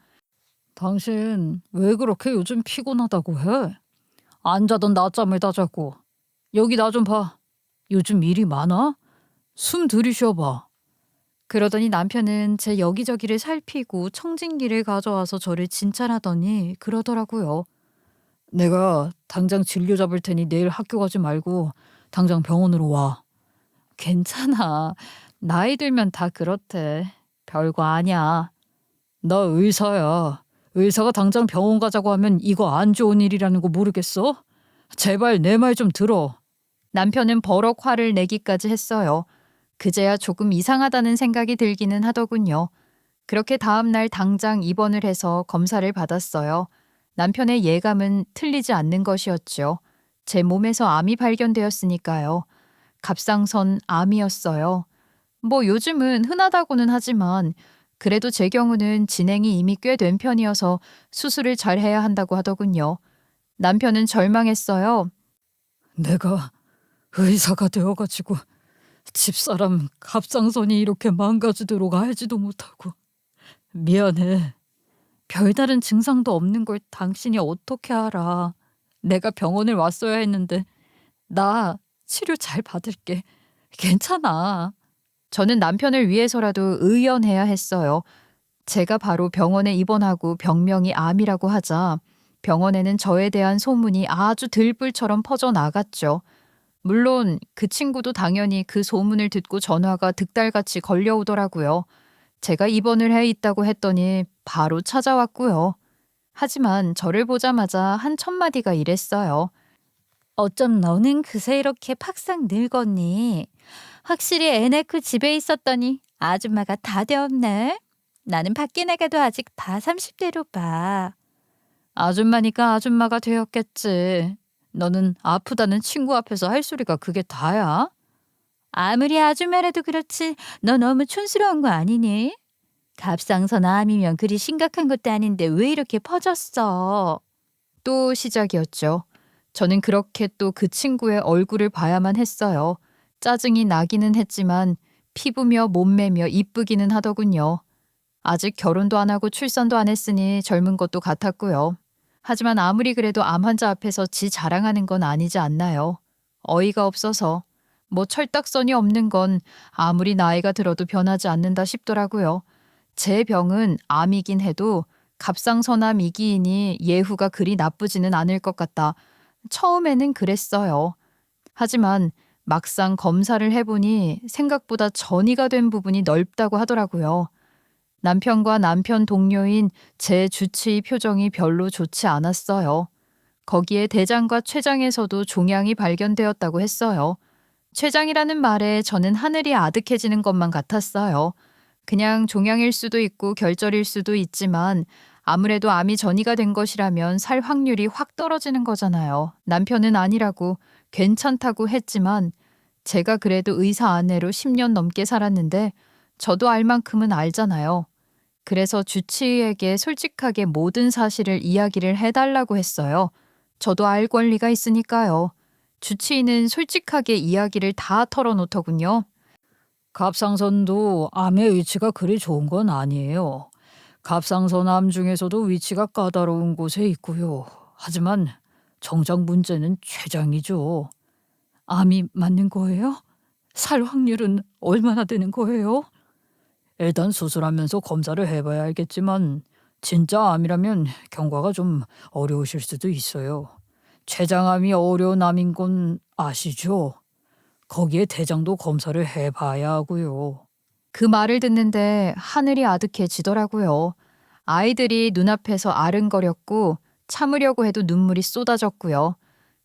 당신 왜 그렇게 요즘 피곤하다고 해? 안 자던 낮잠을 다 자고. 여기 나 좀 봐. 요즘 일이 많아? 숨 들이쉬어봐. 그러더니 남편은 제 여기저기를 살피고 청진기를 가져와서 저를 진찰하더니 그러더라고요. 내가 당장 진료 잡을 테니 내일 학교 가지 말고 당장 병원으로 와. 괜찮아. 나이 들면 다 그렇대. 별거 아니야. 나 의사야. 의사가 당장 병원 가자고 하면 이거 안 좋은 일이라는 거 모르겠어? 제발 내 말 좀 들어. 남편은 버럭 화를 내기까지 했어요. 그제야 조금 이상하다는 생각이 들기는 하더군요. 그렇게 다음 날 당장 입원을 해서 검사를 받았어요. 남편의 예감은 틀리지 않는 것이었죠. 제 몸에서 암이 발견되었으니까요. 갑상선 암이었어요. 뭐 요즘은 흔하다고는 하지만 그래도 제 경우는 진행이 이미 꽤 된 편이어서 수술을 잘 해야 한다고 하더군요. 남편은 절망했어요. 내가 의사가 되어가지고 집사람 갑상선이 이렇게 망가지도록 알지도 못하고 미안해. 별다른 증상도 없는 걸 당신이 어떻게 알아. 내가 병원을 왔어야 했는데 나 치료 잘 받을게. 괜찮아. 저는 남편을 위해서라도 의연해야 했어요. 제가 바로 병원에 입원하고 병명이 암이라고 하자 병원에는 저에 대한 소문이 아주 들불처럼 퍼져나갔죠. 물론 그 친구도 당연히 그 소문을 듣고 전화가 득달같이 걸려오더라고요. 제가 입원을 해 있다고 했더니 바로 찾아왔고요. 하지만 저를 보자마자 한 첫마디가 이랬어요. 어쩜 너는 그새 이렇게 팍싹 늙었니? 확실히 애 낳고 집에 있었더니 아줌마가 다 되었네. 나는 밖에 나가도 아직 다 30대로 봐. 아줌마니까 아줌마가 되었겠지. 너는 아프다는 친구 앞에서 할 소리가 그게 다야? 아무리 아줌마라도 그렇지 너 너무 촌스러운 거 아니니? 갑상선 암이면 그리 심각한 것도 아닌데 왜 이렇게 퍼졌어? 또 시작이었죠. 저는 그렇게 또 그 친구의 얼굴을 봐야만 했어요. 짜증이 나기는 했지만 피부며 몸매며 이쁘기는 하더군요. 아직 결혼도 안 하고 출산도 안 했으니 젊은 것도 같았고요. 하지만 아무리 그래도 암 환자 앞에서 지 자랑하는 건 아니지 않나요? 어이가 없어서 뭐 철딱선이 없는 건 아무리 나이가 들어도 변하지 않는다 싶더라고요. 제 병은 암이긴 해도 갑상선암 2기이니 예후가 그리 나쁘지는 않을 것 같다. 처음에는 그랬어요. 하지만 막상 검사를 해보니 생각보다 전이가 된 부분이 넓다고 하더라고요. 남편과 남편 동료인 제 주치의 표정이 별로 좋지 않았어요. 거기에 대장과 췌장에서도 종양이 발견되었다고 했어요. 췌장이라는 말에 저는 하늘이 아득해지는 것만 같았어요. 그냥 종양일 수도 있고 결절일 수도 있지만 아무래도 암이 전이가 된 것이라면 살 확률이 확 떨어지는 거잖아요. 남편은 아니라고 괜찮다고 했지만 제가 그래도 의사 아내로 10년 넘게 살았는데 저도 알 만큼은 알잖아요. 그래서 주치의에게 솔직하게 모든 사실을 이야기를 해달라고 했어요. 저도 알 권리가 있으니까요. 주치의는 솔직하게 이야기를 다 털어놓더군요. 갑상선도 암의 위치가 그리 좋은 건 아니에요. 갑상선 암 중에서도 위치가 까다로운 곳에 있고요. 하지만 정작 문제는 췌장이죠. 암이 맞는 거예요? 살 확률은 얼마나 되는 거예요? 일단 수술하면서 검사를 해봐야 알겠지만 진짜 암이라면 경과가 좀 어려우실 수도 있어요. 췌장암이 어려운 암인 건 아시죠? 거기에 대장도 검사를 해봐야 하고요. 그 말을 듣는데 하늘이 아득해지더라고요. 아이들이 눈앞에서 아른거렸고 참으려고 해도 눈물이 쏟아졌고요.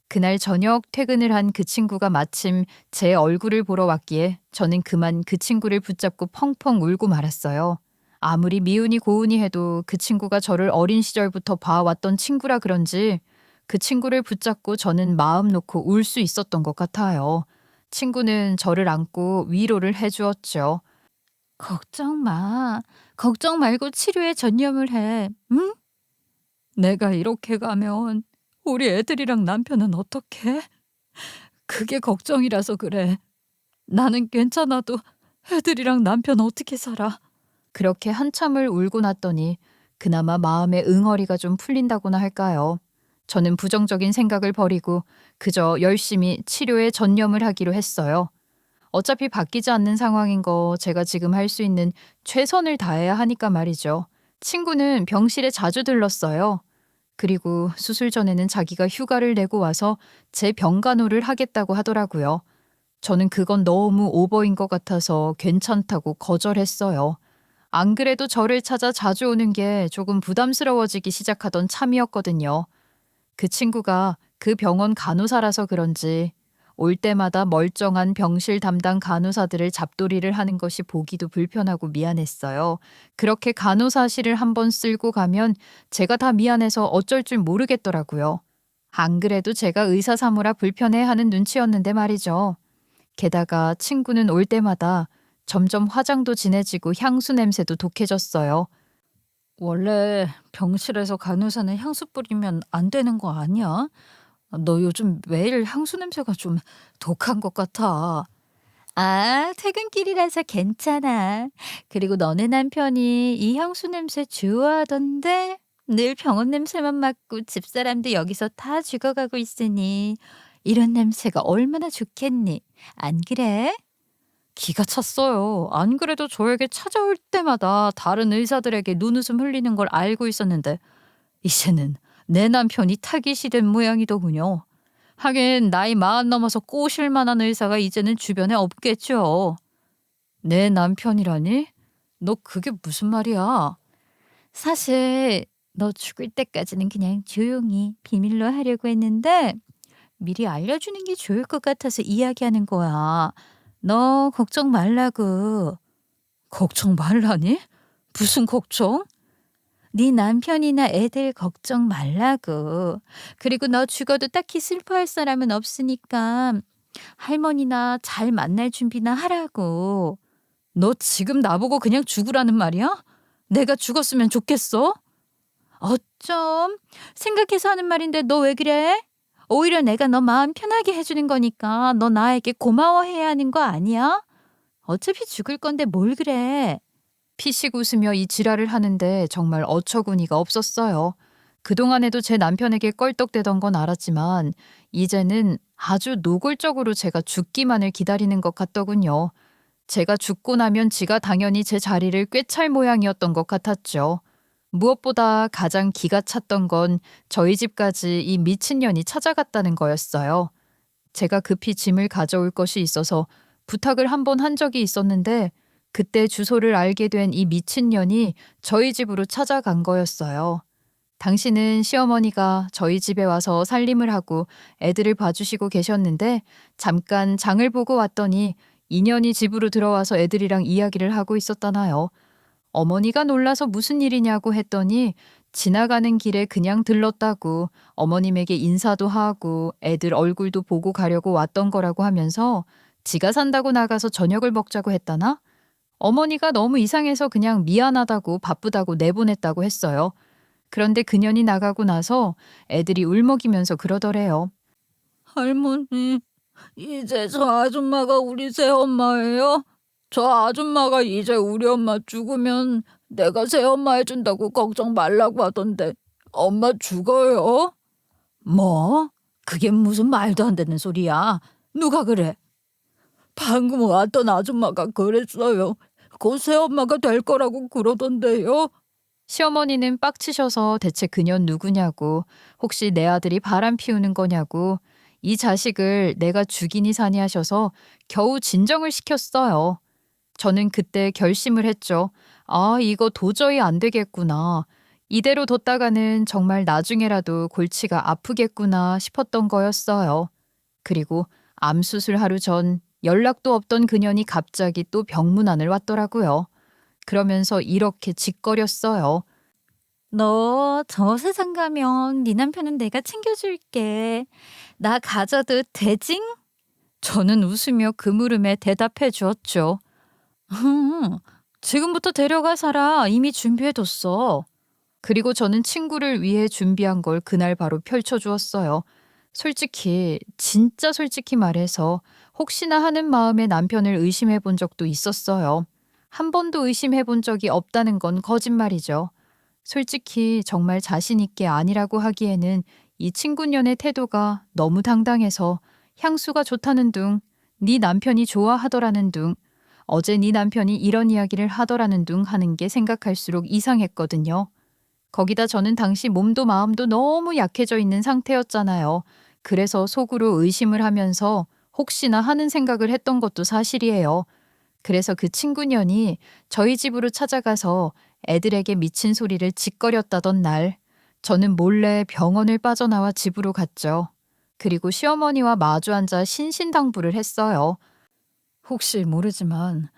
그날 저녁 퇴근을 한 그 친구가 마침 제 얼굴을 보러 왔기에 저는 그만 그 친구를 붙잡고 펑펑 울고 말았어요. 아무리 미운이 고운이 해도 그 친구가 저를 어린 시절부터 봐왔던 친구라 그런지 그 친구를 붙잡고 저는 마음 놓고 울 수 있었던 것 같아요. 친구는 저를 안고 위로를 해주었죠. 걱정 마. 걱정 말고 치료에 전념을 해. 응? 내가 이렇게 가면 우리 애들이랑 남편은 어떡해? 그게 걱정이라서 그래. 나는 괜찮아도 애들이랑 남편 어떻게 살아? 그렇게 한참을 울고 났더니 그나마 마음의 응어리가 좀 풀린다고나 할까요? 저는 부정적인 생각을 버리고 그저 열심히 치료에 전념을 하기로 했어요. 어차피 바뀌지 않는 상황인 거 제가 지금 할 수 있는 최선을 다해야 하니까 말이죠. 친구는 병실에 자주 들렀어요. 그리고 수술 전에는 자기가 휴가를 내고 와서 제 병간호를 하겠다고 하더라고요. 저는 그건 너무 오버인 것 같아서 괜찮다고 거절했어요. 안 그래도 저를 찾아 자주 오는 게 조금 부담스러워지기 시작하던 참이었거든요. 그 친구가 그 병원 간호사라서 그런지 올 때마다 멀쩡한 병실 담당 간호사들을 잡돌이를 하는 것이 보기도 불편하고 미안했어요. 그렇게 간호사실을 한번 쓸고 가면 제가 다 미안해서 어쩔 줄 모르겠더라고요. 안 그래도 제가 의사 사무라 불편해하는 눈치였는데 말이죠. 게다가 친구는 올 때마다 점점 화장도 진해지고 향수 냄새도 독해졌어요. 원래 병실에서 간호사는 향수 뿌리면 안 되는 거 아니야? 너 요즘 매일 향수 냄새가 좀 독한 것 같아. 아, 퇴근길이라서 괜찮아. 그리고 너네 남편이 이 향수 냄새 좋아하던데 늘 병원 냄새만 맡고 집사람도 여기서 다 죽어가고 있으니 이런 냄새가 얼마나 좋겠니? 안 그래? 기가 찼어요. 안 그래도 저에게 찾아올 때마다 다른 의사들에게 눈웃음 흘리는 걸 알고 있었는데 이제는 내 남편이 타깃이 된 모양이더군요. 하긴 나이 40 넘어서 꼬실 만한 의사가 이제는 주변에 없겠죠. 내 남편이라니? 너 그게 무슨 말이야? 사실 너 죽을 때까지는 그냥 조용히 비밀로 하려고 했는데 미리 알려주는 게 좋을 것 같아서 이야기하는 거야. 너 걱정 말라고. 걱정 말라니? 무슨 걱정? 네 남편이나 애들 걱정 말라고. 그리고 너 죽어도 딱히 슬퍼할 사람은 없으니까 할머니나 잘 만날 준비나 하라고. 너 지금 나보고 그냥 죽으라는 말이야? 내가 죽었으면 좋겠어? 어쩜 생각해서 하는 말인데 너 왜 그래? 오히려 내가 너 마음 편하게 해주는 거니까 너 나에게 고마워해야 하는 거 아니야? 어차피 죽을 건데 뭘 그래? 피식 웃으며 이 지랄을 하는데 정말 어처구니가 없었어요. 그동안에도 제 남편에게 껄떡대던 건 알았지만 이제는 아주 노골적으로 제가 죽기만을 기다리는 것 같더군요. 제가 죽고 나면 지가 당연히 제 자리를 꿰찰 모양이었던 것 같았죠. 무엇보다 가장 기가 찼던 건 저희 집까지 이 미친년이 찾아갔다는 거였어요. 제가 급히 짐을 가져올 것이 있어서 부탁을 한 번 한 적이 있었는데 그때 주소를 알게 된 이 미친년이 저희 집으로 찾아간 거였어요. 당신은 시어머니가 저희 집에 와서 살림을 하고 애들을 봐주시고 계셨는데 잠깐 장을 보고 왔더니 인연이 집으로 들어와서 애들이랑 이야기를 하고 있었다나요. 어머니가 놀라서 무슨 일이냐고 했더니 지나가는 길에 그냥 들렀다고 어머님에게 인사도 하고 애들 얼굴도 보고 가려고 왔던 거라고 하면서 지가 산다고 나가서 저녁을 먹자고 했다나? 어머니가 너무 이상해서 그냥 미안하다고 바쁘다고 내보냈다고 했어요. 그런데 그년이 나가고 나서 애들이 울먹이면서 그러더래요. 할머니, 이제 저 아줌마가 우리 새엄마예요? 저 아줌마가 이제 우리 엄마 죽으면 내가 새엄마 해준다고 걱정 말라고 하던데 엄마 죽어요? 뭐? 그게 무슨 말도 안 되는 소리야. 누가 그래? 방금 왔던 아줌마가 그랬어요. 곧 새엄마가 될 거라고 그러던데요. 시어머니는 빡치셔서 대체 그년 누구냐고, 혹시 내 아들이 바람 피우는 거냐고, 이 자식을 내가 죽이니 사니 하셔서 겨우 진정을 시켰어요. 저는 그때 결심을 했죠. 아, 이거 도저히 안 되겠구나. 이대로 뒀다가는 정말 나중에라도 골치가 아프겠구나 싶었던 거였어요. 그리고 암 수술 하루 전 연락도 없던 그년이 갑자기 또 병문안을 왔더라고요. 그러면서 이렇게 짓거렸어요. 너 저 세상 가면 네 남편은 내가 챙겨줄게. 나 가져도 되징? 저는 웃으며 그 물음에 대답해 주었죠. 지금부터 데려가 살아. 이미 준비해뒀어. 그리고 저는 친구를 위해 준비한 걸 그날 바로 펼쳐주었어요. 솔직히, 진짜 솔직히 말해서 혹시나 하는 마음에 남편을 의심해 본 적도 있었어요. 한 번도 의심해 본 적이 없다는 건 거짓말이죠. 솔직히 정말 자신 있게 아니라고 하기에는 이 친구년의 태도가 너무 당당해서 향수가 좋다는 둥, 네 남편이 좋아하더라는 둥, 어제 네 남편이 이런 이야기를 하더라는 둥 하는 게 생각할수록 이상했거든요. 거기다 저는 당시 몸도 마음도 너무 약해져 있는 상태였잖아요. 그래서 속으로 의심을 하면서 혹시나 하는 생각을 했던 것도 사실이에요. 그래서 그 친구년이 저희 집으로 찾아가서 애들에게 미친 소리를 짓거렸다던 날, 저는 몰래 병원을 빠져나와 집으로 갔죠. 그리고 시어머니와 마주 앉아 신신당부를 했어요. 혹시 모르지만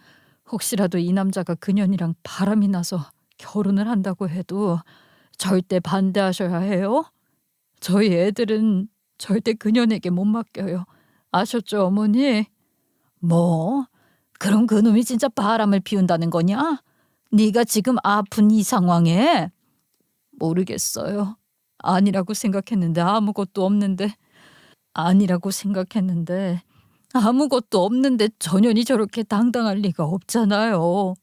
혹시라도 이 남자가 그년이랑 바람이 나서 결혼을 한다고 해도 절대 반대하셔야 해요. 저희 애들은 절대 그년에게 못 맡겨요. 아셨죠, 어머니? 뭐? 그럼 그놈이 진짜 바람을 피운다는 거냐? 네가 지금 아픈 이 상황에? 모르겠어요. 아니라고 생각했는데 아무것도 없는데 아무것도 없는데 전현이 저렇게 당당할 리가 없잖아요.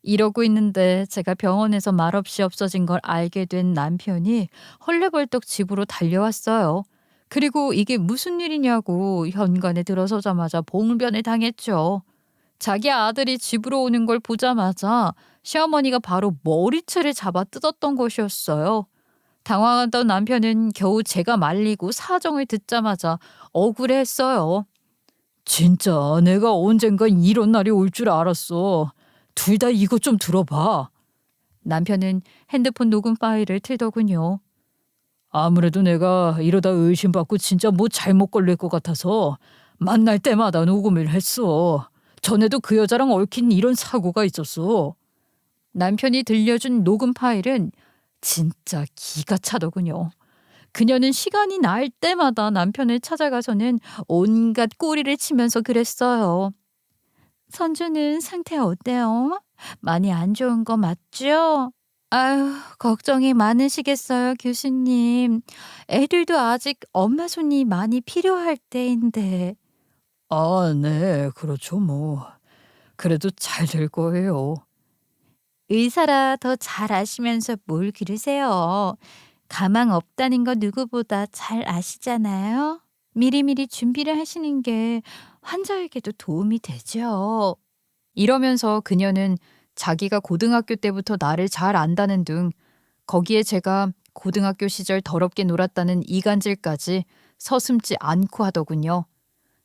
이러고 있는데 제가 병원에서 말없이 없어진 걸 알게 된 남편이 헐레벌떡 집으로 달려왔어요. 그리고 이게 무슨 일이냐고 현관에 들어서자마자 봉변을 당했죠. 자기 아들이 집으로 오는 걸 보자마자 시어머니가 바로 머리채를 잡아 뜯었던 것이었어요. 당황하던 남편은 겨우 제가 말리고 사정을 듣자마자 억울해했어요. 진짜 내가 언젠간 이런 날이 올 줄 알았어. 둘 다 이것 좀 들어봐. 남편은 핸드폰 녹음 파일을 틀더군요. 아무래도 내가 이러다 의심받고 진짜 뭐 잘못 걸릴 것 같아서 만날 때마다 녹음을 했어. 전에도 그 여자랑 얽힌 이런 사고가 있었어. 남편이 들려준 녹음 파일은 진짜 기가 차더군요. 그녀는 시간이 날 때마다 남편을 찾아가서는 온갖 꼬리를 치면서 그랬어요. 선주는 상태 어때요? 많이 안 좋은 거 맞죠? 아유, 걱정이 많으시겠어요, 교수님. 애들도 아직 엄마 손이 많이 필요할 때인데. 아, 네, 그렇죠, 뭐. 그래도 잘 될 거예요. 의사라 더 잘 아시면서 뭘 그러세요? 가망 없다는 거 누구보다 잘 아시잖아요. 미리미리 준비를 하시는 게 환자에게도 도움이 되죠. 이러면서 그녀는 자기가 고등학교 때부터 나를 잘 안다는 등 거기에 제가 고등학교 시절 더럽게 놀았다는 이간질까지 서슴지 않고 하더군요.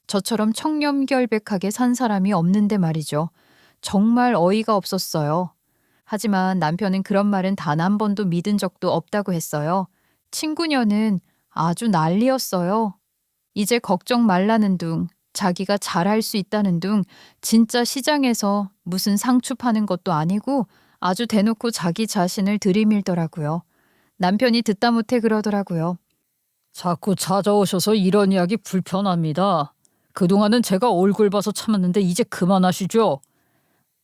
저처럼 청렴결백하게 산 사람이 없는데 말이죠. 정말 어이가 없었어요. 하지만 남편은 그런 말은 단 한 번도 믿은 적도 없다고 했어요. 친구녀는 아주 난리였어요. 이제 걱정 말라는 둥, 자기가 잘할 수 있다는 둥, 진짜 시장에서 무슨 상추 파는 것도 아니고 아주 대놓고 자기 자신을 들이밀더라고요. 남편이 듣다 못해 그러더라고요. 자꾸 찾아오셔서 이런 이야기 불편합니다. 그동안은 제가 얼굴 봐서 참았는데 이제 그만하시죠.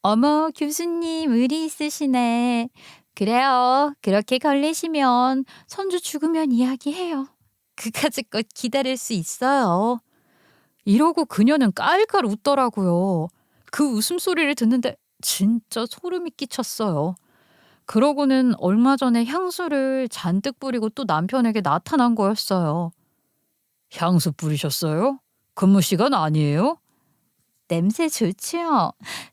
어머, 교수님 의리 있으시네. 그래요. 그렇게 걸리시면 손주 죽으면 이야기해요. 그까짓것 기다릴 수 있어요. 이러고 그녀는 깔깔 웃더라고요. 그 웃음소리를 듣는데 진짜 소름이 끼쳤어요. 그러고는 얼마 전에 향수를 잔뜩 뿌리고 또 남편에게 나타난 거였어요. 향수 뿌리셨어요? 근무 시간 아니에요? 냄새 좋지요?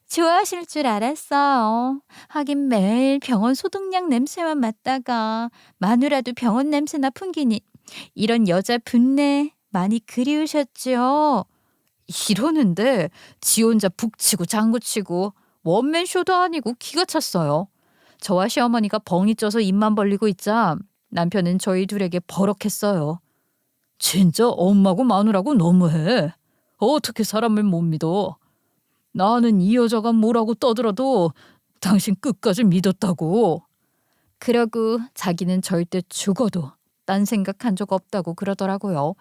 좋아하실 줄 알았어요. 하긴 매일 병원 소독약 냄새만 맡다가 마누라도 병원 냄새나 풍기니 이런 여자 분내 많이 그리우셨죠? 이러는데 지 혼자 북치고 장구치고 원맨 쇼도 아니고 기가 찼어요. 저와 시어머니가 벙이 쪄서 입만 벌리고 있자 남편은 저희 둘에게 버럭했어요. 진짜 엄마고 마누라고 너무해. 어떻게 사람을 못 믿어? 나는 이 여자가 뭐라고 떠들어도 당신 끝까지 믿었다고. 그러고 자기는 절대 죽어도 딴 생각한 적 없다고 그러더라고요.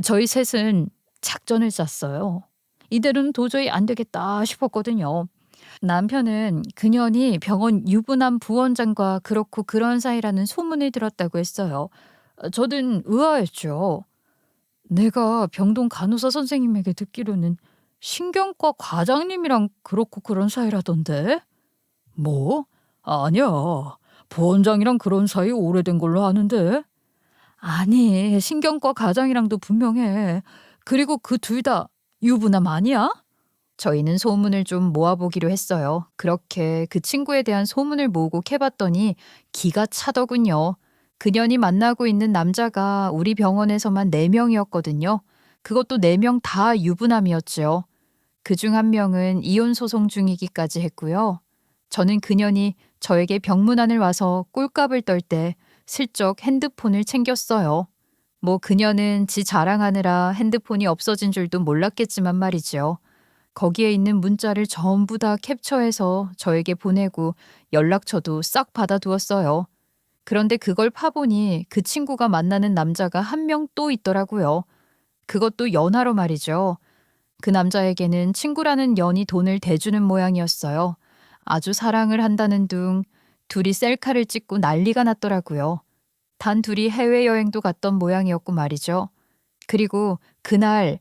저희 셋은 작전을 짰어요. 이대로는 도저히 안 되겠다 싶었거든요. 남편은 그년이 병원 유부남 부원장과 그렇고 그런 사이라는 소문을 들었다고 했어요. 저는 의아했죠. 내가 병동 간호사 선생님에게 듣기로는 신경과 과장님이랑 그렇고 그런 사이라던데? 뭐? 아니야. 부원장이랑 그런 사이 오래된 걸로 아는데? 아니, 신경과 과장이랑도 분명해. 그리고 그 둘 다 유부남 아니야? 저희는 소문을 좀 모아보기로 했어요. 그렇게 그 친구에 대한 소문을 모으고 캐봤더니 기가 차더군요. 그년이 만나고 있는 남자가 우리 병원에서만 4명이었거든요. 그것도 4명 다 유부남이었죠. 그중 한 명은 이혼 소송 중이기까지 했고요. 저는 그년이 저에게 병문안을 와서 꼴값을 떨 때 슬쩍 핸드폰을 챙겼어요. 뭐 그녀는 지 자랑하느라 핸드폰이 없어진 줄도 몰랐겠지만 말이죠. 거기에 있는 문자를 전부 다 캡처해서 저에게 보내고 연락처도 싹 받아두었어요. 그런데 그걸 파보니 그 친구가 만나는 남자가 한 명 또 있더라고요. 그것도 연하로 말이죠. 그 남자에게는 친구라는 년이 돈을 대주는 모양이었어요. 아주 사랑을 한다는 둥 둘이 셀카를 찍고 난리가 났더라고요. 단 둘이 해외여행도 갔던 모양이었고 말이죠. 그리고 그날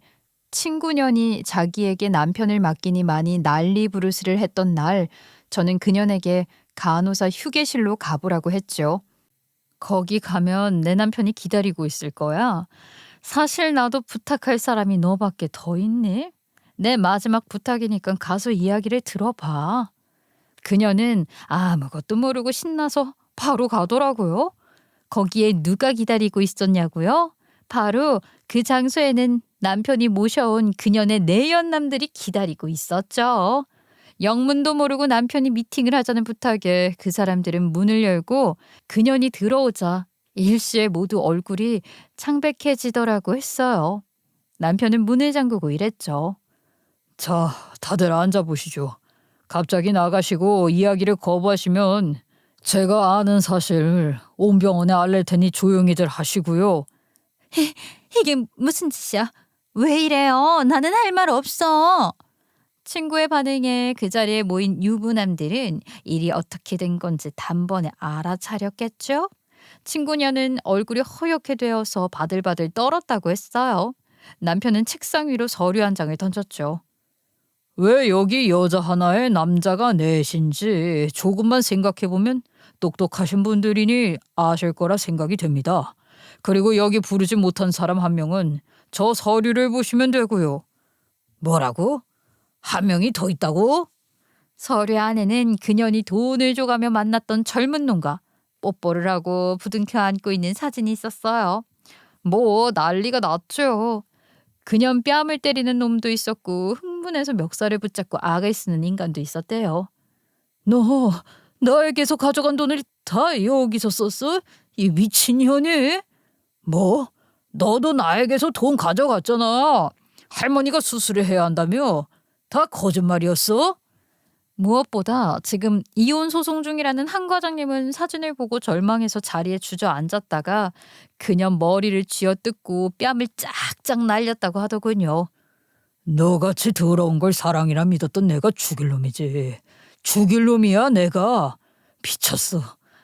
친구년이 자기에게 남편을 맡기니 많이 난리 부르스를 했던 날 저는 그년에게 간호사 휴게실로 가보라고 했죠. 거기 가면 내 남편이 기다리고 있을 거야. 사실 나도 부탁할 사람이 너밖에 더 있니? 내 마지막 부탁이니까 가서 이야기를 들어봐. 그녀는 아무것도 모르고 신나서 바로 가더라고요. 거기에 누가 기다리고 있었냐고요? 바로 그 장소에는 남편이 모셔온 그년의 내연남들이 기다리고 있었죠. 영문도 모르고 남편이 미팅을 하자는 부탁에 그 사람들은 문을 열고 그년이 들어오자 일시에 모두 얼굴이 창백해지더라고 했어요. 남편은 문을 잠그고 이랬죠. 자, 다들 앉아보시죠. 갑자기 나가시고 이야기를 거부하시면 제가 아는 사실 온 병원에 알릴 테니 조용히들 하시고요. 이게 무슨 짓이야? 왜 이래요? 나는 할 말 없어. 친구의 반응에 그 자리에 모인 유부남들은 일이 어떻게 된 건지 단번에 알아차렸겠죠? 친구녀는 얼굴이 허옇게 되어서 바들바들 떨었다고 했어요. 남편은 책상 위로 서류 한 장을 던졌죠. 왜 여기 여자 하나에 남자가 넷인지 조금만 생각해보면 똑똑하신 분들이니 아실 거라 생각이 됩니다. 그리고 여기 부르지 못한 사람 한 명은 저 서류를 보시면 되고요. 뭐라고? 한 명이 더 있다고? 서류 안에는 그년이 돈을 줘가며 만났던 젊은 놈과 뽀뽀를 하고 부둥켜 안고 있는 사진이 있었어요. 뭐 난리가 났죠. 그년 뺨을 때리는 놈도 있었고 흥분해서 멱살을 붙잡고 악을 쓰는 인간도 있었대요. 너 나에게서 가져간 돈을 다 여기서 썼어? 이 미친년이? 뭐? 너도 나에게서 돈 가져갔잖아. 할머니가 수술을 해야 한다며? 다 거짓말이었어? 무엇보다 지금 이혼 소송 중이라는 한 과장님은 사진을 보고 절망해서 자리에 주저앉았다가 그년 머리를 쥐어뜯고 뺨을 쫙쫙 날렸다고 하더군요. 너같이 더러운 걸 사랑이라 믿었던 내가 죽일 놈이지. 죽일 놈이야 내가. 미쳤어.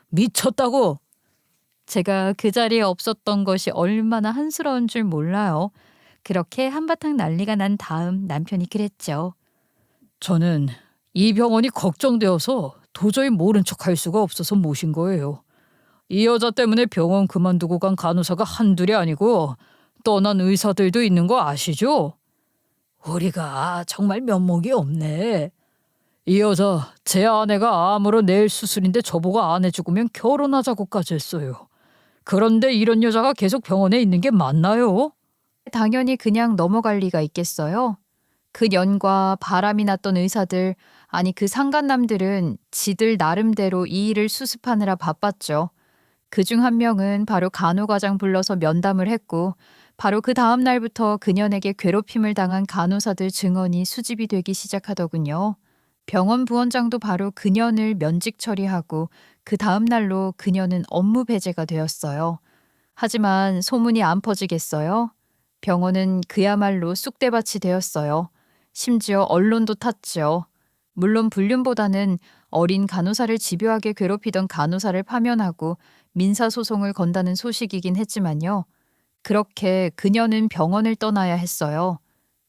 미쳤다고. 제가 그 자리에 없었던 것이 얼마나 한스러운 줄 몰라요. 그렇게 한바탕 난리가 난 다음 남편이 그랬죠. 저는 이 병원이 걱정되어서 도저히 모른 척 할 수가 없어서 모신 거예요. 이 여자 때문에 병원 그만두고 간 간호사가 한둘이 아니고 떠난 의사들도 있는 거 아시죠? 우리가 정말 면목이 없네. 이 여자 제 아내가 암으로 내일 수술인데 저보고 아내 죽으면 결혼하자고까지 했어요. 그런데 이런 여자가 계속 병원에 있는 게 맞나요? 당연히 그냥 넘어갈 리가 있겠어요. 그 년과 바람이 났던 의사들, 아니 그 상간남들은 지들 나름대로 이 일을 수습하느라 바빴죠. 그중 한 명은 바로 간호과장 불러서 면담을 했고 바로 그 다음 날부터 그년에게 괴롭힘을 당한 간호사들 증언이 수집이 되기 시작하더군요. 병원 부원장도 바로 그년을 면직 처리하고 그 다음 날로 그녀는 업무 배제가 되었어요. 하지만 소문이 안 퍼지겠어요? 병원은 그야말로 쑥대밭이 되었어요. 심지어 언론도 탔죠. 물론 불륜보다는 어린 간호사를 집요하게 괴롭히던 간호사를 파면하고 민사소송을 건다는 소식이긴 했지만요. 그렇게 그녀는 병원을 떠나야 했어요.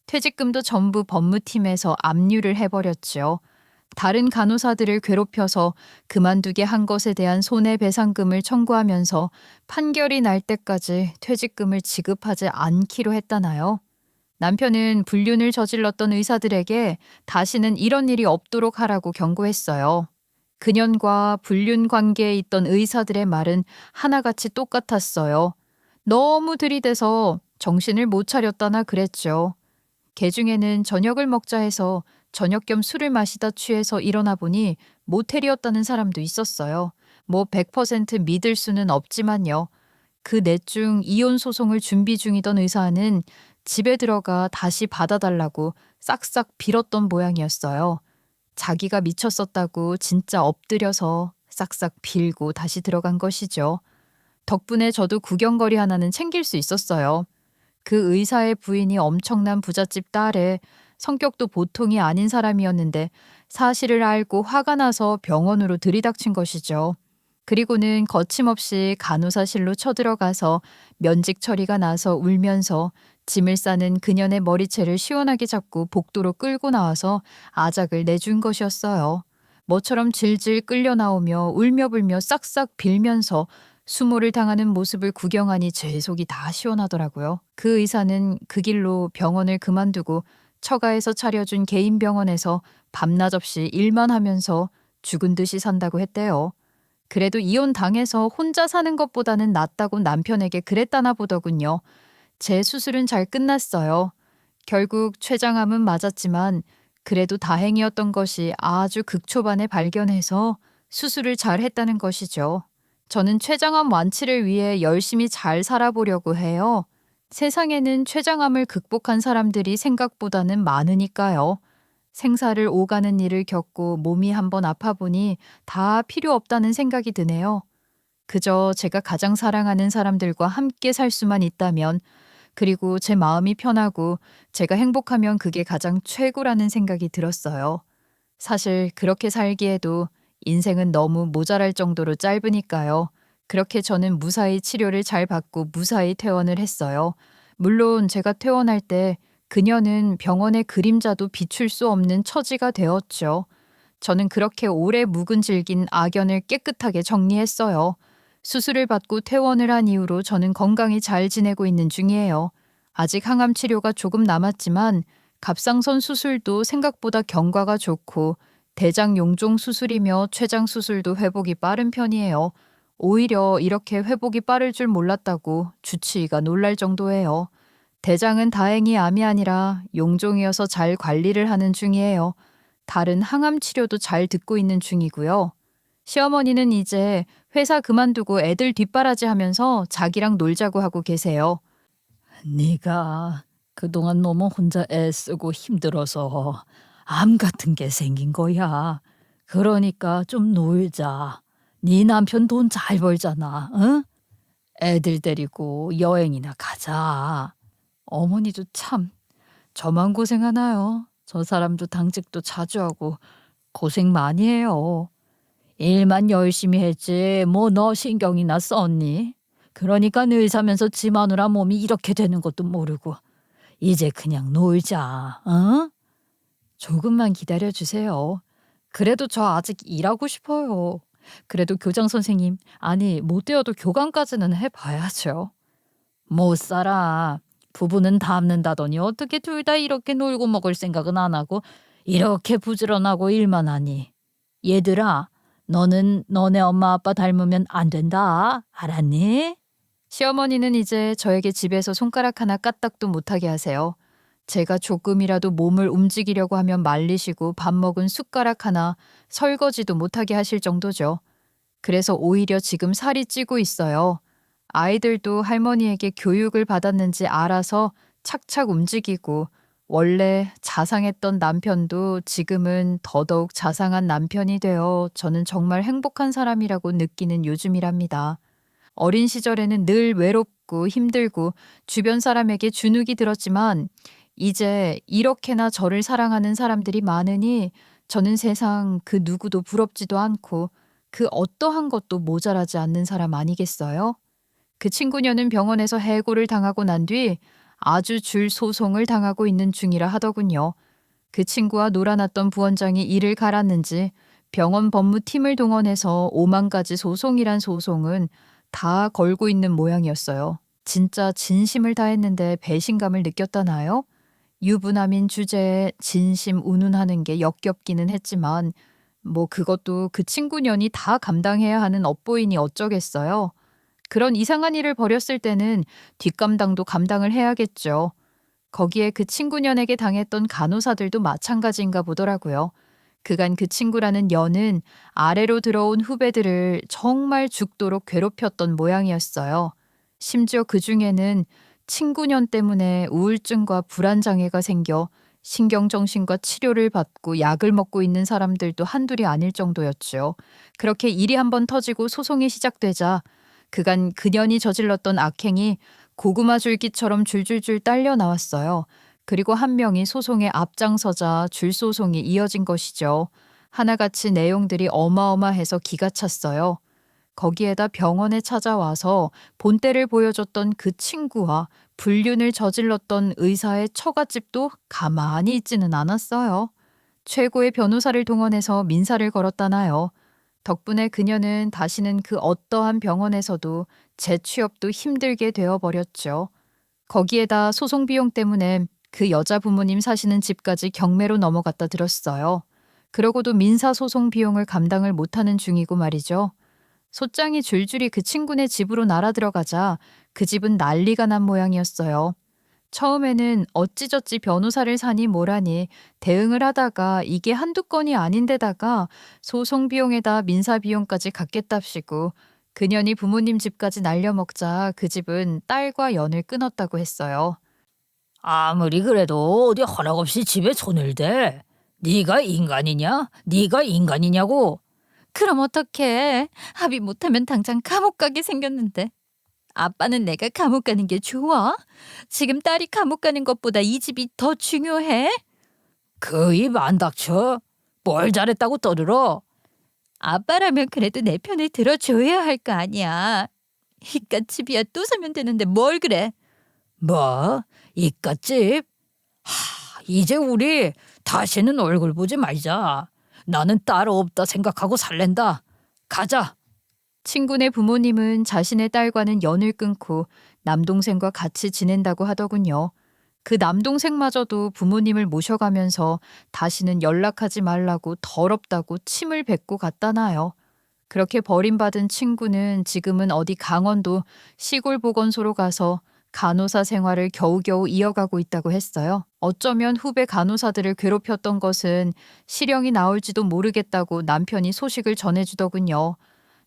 퇴직금도 전부 법무팀에서 압류를 해버렸죠. 다른 간호사들을 괴롭혀서 그만두게 한 것에 대한 손해배상금을 청구하면서 판결이 날 때까지 퇴직금을 지급하지 않기로 했다나요? 남편은 불륜을 저질렀던 의사들에게 다시는 이런 일이 없도록 하라고 경고했어요. 그년과 불륜 관계에 있던 의사들의 말은 하나같이 똑같았어요. 너무 들이대서 정신을 못 차렸다나 그랬죠. 개 중에는 저녁을 먹자 해서 저녁 겸 술을 마시다 취해서 일어나 보니 모텔이었다는 사람도 있었어요. 뭐 100% 믿을 수는 없지만요. 그 넷 중 이혼 소송을 준비 중이던 의사는 집에 들어가 다시 받아달라고 싹싹 빌었던 모양이었어요. 자기가 미쳤었다고 진짜 엎드려서 싹싹 빌고 다시 들어간 것이죠. 덕분에 저도 구경거리 하나는 챙길 수 있었어요. 그 의사의 부인이 엄청난 부잣집 딸에 성격도 보통이 아닌 사람이었는데 사실을 알고 화가 나서 병원으로 들이닥친 것이죠. 그리고는 거침없이 간호사실로 쳐들어가서 면직 처리가 나서 울면서 짐을 싸는 그년의 머리채를 시원하게 잡고 복도로 끌고 나와서 아작을 내준 것이었어요. 뭐처럼 질질 끌려 나오며 울며 불며 싹싹 빌면서 수모를 당하는 모습을 구경하니 제 속이 다 시원하더라고요. 그 의사는 그 길로 병원을 그만두고 처가에서 차려준 개인 병원에서 밤낮 없이 일만 하면서 죽은 듯이 산다고 했대요. 그래도 이혼 당해서 혼자 사는 것보다는 낫다고 남편에게 그랬다나 보더군요. 제 수술은 잘 끝났어요. 결국 췌장암은 맞았지만 그래도 다행이었던 것이 아주 극초반에 발견해서 수술을 잘 했다는 것이죠. 저는 췌장암 완치를 위해 열심히 잘 살아보려고 해요. 세상에는 췌장암을 극복한 사람들이 생각보다는 많으니까요. 생사를 오가는 일을 겪고 몸이 한번 아파보니 다 필요 없다는 생각이 드네요. 그저 제가 가장 사랑하는 사람들과 함께 살 수만 있다면, 그리고 제 마음이 편하고 제가 행복하면 그게 가장 최고라는 생각이 들었어요. 사실 그렇게 살기에도 인생은 너무 모자랄 정도로 짧으니까요. 그렇게 저는 무사히 치료를 잘 받고 무사히 퇴원을 했어요. 물론 제가 퇴원할 때 그녀는 병원의 그림자도 비출 수 없는 처지가 되었죠. 저는 그렇게 오래 묵은 질긴 악연을 깨끗하게 정리했어요. 수술을 받고 퇴원을 한 이후로 저는 건강히 잘 지내고 있는 중이에요. 아직 항암 치료가 조금 남았지만 갑상선 수술도 생각보다 경과가 좋고 대장 용종 수술이며 췌장 수술도 회복이 빠른 편이에요. 오히려 이렇게 회복이 빠를 줄 몰랐다고 주치의가 놀랄 정도예요. 대장은 다행히 암이 아니라 용종이어서 잘 관리를 하는 중이에요. 다른 항암 치료도 잘 듣고 있는 중이고요. 시어머니는 이제 회사 그만두고 애들 뒷바라지 하면서 자기랑 놀자고 하고 계세요. 네가 그동안 너무 혼자 애쓰고 힘들어서 암 같은 게 생긴 거야. 그러니까 좀 놀자. 네 남편 돈 잘 벌잖아. 응? 애들 데리고 여행이나 가자. 어머니도 참 저만 고생하나요? 저 사람도 당직도 자주 하고 고생 많이 해요. 일만 열심히 했지 뭐 너 신경이나 썼니? 그러니까 늘 사면서 지 마누라 몸이 이렇게 되는 것도 모르고 이제 그냥 놀자. 어? 조금만 기다려 주세요. 그래도 저 아직 일하고 싶어요. 그래도 교장 선생님, 아니 못 되어도 교감까지는 해봐야죠. 못 살아. 부부는 닮는다더니 어떻게 둘 다 이렇게 놀고 먹을 생각은 안 하고 이렇게 부지런하고 일만 하니. 얘들아, 너는 너네 엄마 아빠 닮으면 안 된다. 알았니? 시어머니는 이제 저에게 집에서 손가락 하나 까딱도 못하게 하세요. 제가 조금이라도 몸을 움직이려고 하면 말리시고 밥 먹은 숟가락 하나 설거지도 못하게 하실 정도죠. 그래서 오히려 지금 살이 찌고 있어요. 아이들도 할머니에게 교육을 받았는지 알아서 착착 움직이고 원래 자상했던 남편도 지금은 더더욱 자상한 남편이 되어 저는 정말 행복한 사람이라고 느끼는 요즘이랍니다. 어린 시절에는 늘 외롭고 힘들고 주변 사람에게 주눅이 들었지만 이제 이렇게나 저를 사랑하는 사람들이 많으니 저는 세상 그 누구도 부럽지도 않고 그 어떠한 것도 모자라지 않는 사람 아니겠어요? 그 친구녀는 병원에서 해고를 당하고 난 뒤 아주 줄 소송을 당하고 있는 중이라 하더군요. 그 친구와 놀아났던 부원장이 일을 갈았는지 병원 법무팀을 동원해서 5만 가지 소송이란 소송은 다 걸고 있는 모양이었어요. 진짜 진심을 다했는데 배신감을 느꼈다나요? 유부남인 주제에 진심 운운하는 게 역겹기는 했지만 뭐 그것도 그 친구년이 다 감당해야 하는 업보이니 어쩌겠어요. 그런 이상한 일을 벌였을 때는 뒷감당도 감당을 해야겠죠. 거기에 그 친구년에게 당했던 간호사들도 마찬가지인가 보더라고요. 그간 그 친구라는 년은 아래로 들어온 후배들을 정말 죽도록 괴롭혔던 모양이었어요. 심지어 그 중에는 친구년 때문에 우울증과 불안장애가 생겨 신경정신과 치료를 받고 약을 먹고 있는 사람들도 한둘이 아닐 정도였죠. 그렇게 일이 한번 터지고 소송이 시작되자 그간 그년이 저질렀던 악행이 고구마 줄기처럼 줄줄줄 딸려 나왔어요. 그리고 한 명이 소송에 앞장서자 줄소송이 이어진 것이죠. 하나같이 내용들이 어마어마해서 기가 찼어요. 거기에다 병원에 찾아와서 본때를 보여줬던 그 친구와 불륜을 저질렀던 의사의 처갓집도 가만히 있지는 않았어요. 최고의 변호사를 동원해서 민사를 걸었다나요. 덕분에 그녀는 다시는 그 어떠한 병원에서도 재취업도 힘들게 되어버렸죠. 거기에다 소송 비용 때문에 그 여자 부모님 사시는 집까지 경매로 넘어갔다 들었어요. 그러고도 민사소송 비용을 감당을 못하는 중이고 말이죠. 소장이 줄줄이 그 친구네 집으로 날아들어가자 그 집은 난리가 난 모양이었어요. 처음에는 어찌저찌 변호사를 사니 뭐라니 대응을 하다가 이게 한두 건이 아닌데다가 소송 비용에다 민사 비용까지 갖겠답시고 그년이 부모님 집까지 날려먹자 그 집은 딸과 연을 끊었다고 했어요. 아무리 그래도 어디 허락 없이 집에 손을 대. 네가 인간이냐? 네가 인간이냐고. 그럼 어떡해. 합의 못하면 당장 감옥 가게 생겼는데. 아빠는 내가 감옥 가는 게 좋아? 지금 딸이 감옥 가는 것보다 이 집이 더 중요해? 그 입 안 닥쳐. 뭘 잘했다고 떠들어. 아빠라면 그래도 내 편을 들어줘야 할 거 아니야. 이깟 집이야 또 사면 되는데 뭘 그래. 뭐? 이깟집? 이제 우리 다시는 얼굴 보지 말자. 나는 딸 없다 생각하고 살랜다. 가자. 친구네 부모님은 자신의 딸과는 연을 끊고 남동생과 같이 지낸다고 하더군요. 그 남동생마저도 부모님을 모셔가면서 다시는 연락하지 말라고 더럽다고 침을 뱉고 갔다나요. 그렇게 버림받은 친구는 지금은 어디 강원도 시골 보건소로 가서 간호사 생활을 겨우겨우 이어가고 있다고 했어요. 어쩌면 후배 간호사들을 괴롭혔던 것은 실형이 나올지도 모르겠다고 남편이 소식을 전해주더군요.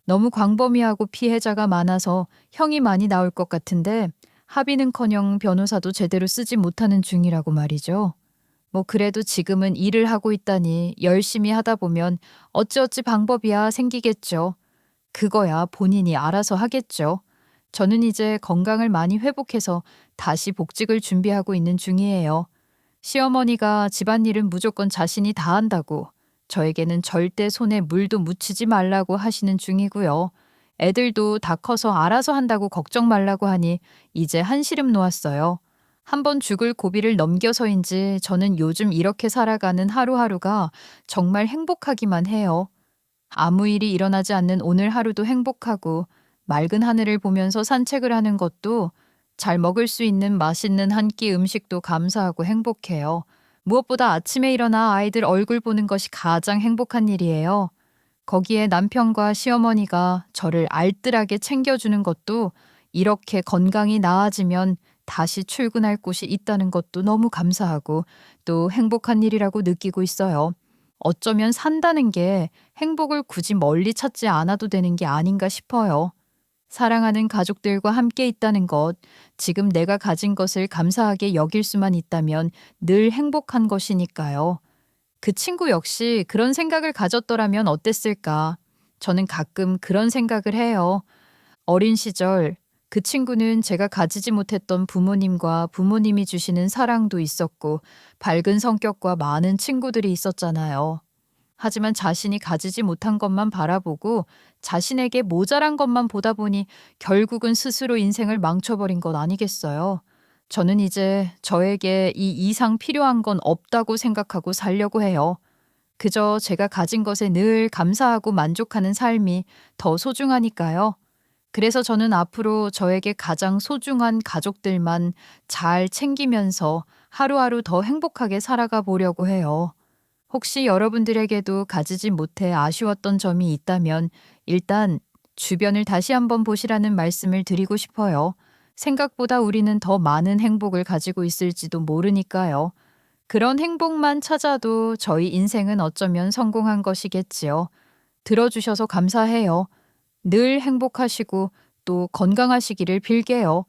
너무 광범위하고 피해자가 많아서 형이 많이 나올 것 같은데 합의는커녕 변호사도 제대로 쓰지 못하는 중이라고 말이죠. 뭐 그래도 지금은 일을 하고 있다니 열심히 하다 보면 어찌어찌 방법이야 생기겠죠. 그거야 본인이 알아서 하겠죠. 저는 이제 건강을 많이 회복해서 다시 복직을 준비하고 있는 중이에요. 시어머니가 집안일은 무조건 자신이 다 한다고 저에게는 절대 손에 물도 묻히지 말라고 하시는 중이고요. 애들도 다 커서 알아서 한다고 걱정 말라고 하니 이제 한시름 놓았어요. 한번 죽을 고비를 넘겨서인지 저는 요즘 이렇게 살아가는 하루하루가 정말 행복하기만 해요. 아무 일이 일어나지 않는 오늘 하루도 행복하고 맑은 하늘을 보면서 산책을 하는 것도 잘 먹을 수 있는 맛있는 한 끼 음식도 감사하고 행복해요. 무엇보다 아침에 일어나 아이들 얼굴 보는 것이 가장 행복한 일이에요. 거기에 남편과 시어머니가 저를 알뜰하게 챙겨주는 것도 이렇게 건강이 나아지면 다시 출근할 곳이 있다는 것도 너무 감사하고 또 행복한 일이라고 느끼고 있어요. 어쩌면 산다는 게 행복을 굳이 멀리 찾지 않아도 되는 게 아닌가 싶어요. 사랑하는 가족들과 함께 있다는 것, 지금 내가 가진 것을 감사하게 여길 수만 있다면 늘 행복한 것이니까요. 그 친구 역시 그런 생각을 가졌더라면 어땠을까? 저는 가끔 그런 생각을 해요. 어린 시절 그 친구는 제가 가지지 못했던 부모님과 부모님이 주시는 사랑도 있었고 밝은 성격과 많은 친구들이 있었잖아요. 하지만 자신이 가지지 못한 것만 바라보고 자신에게 모자란 것만 보다 보니 결국은 스스로 인생을 망쳐버린 것 아니겠어요? 저는 이제 저에게 이 이상 필요한 건 없다고 생각하고 살려고 해요. 그저 제가 가진 것에 늘 감사하고 만족하는 삶이 더 소중하니까요. 그래서 저는 앞으로 저에게 가장 소중한 가족들만 잘 챙기면서 하루하루 더 행복하게 살아가 보려고 해요. 혹시 여러분들에게도 가지지 못해 아쉬웠던 점이 있다면 일단 주변을 다시 한번 보시라는 말씀을 드리고 싶어요. 생각보다 우리는 더 많은 행복을 가지고 있을지도 모르니까요. 그런 행복만 찾아도 저희 인생은 어쩌면 성공한 것이겠지요. 들어주셔서 감사해요. 늘 행복하시고 또 건강하시기를 빌게요.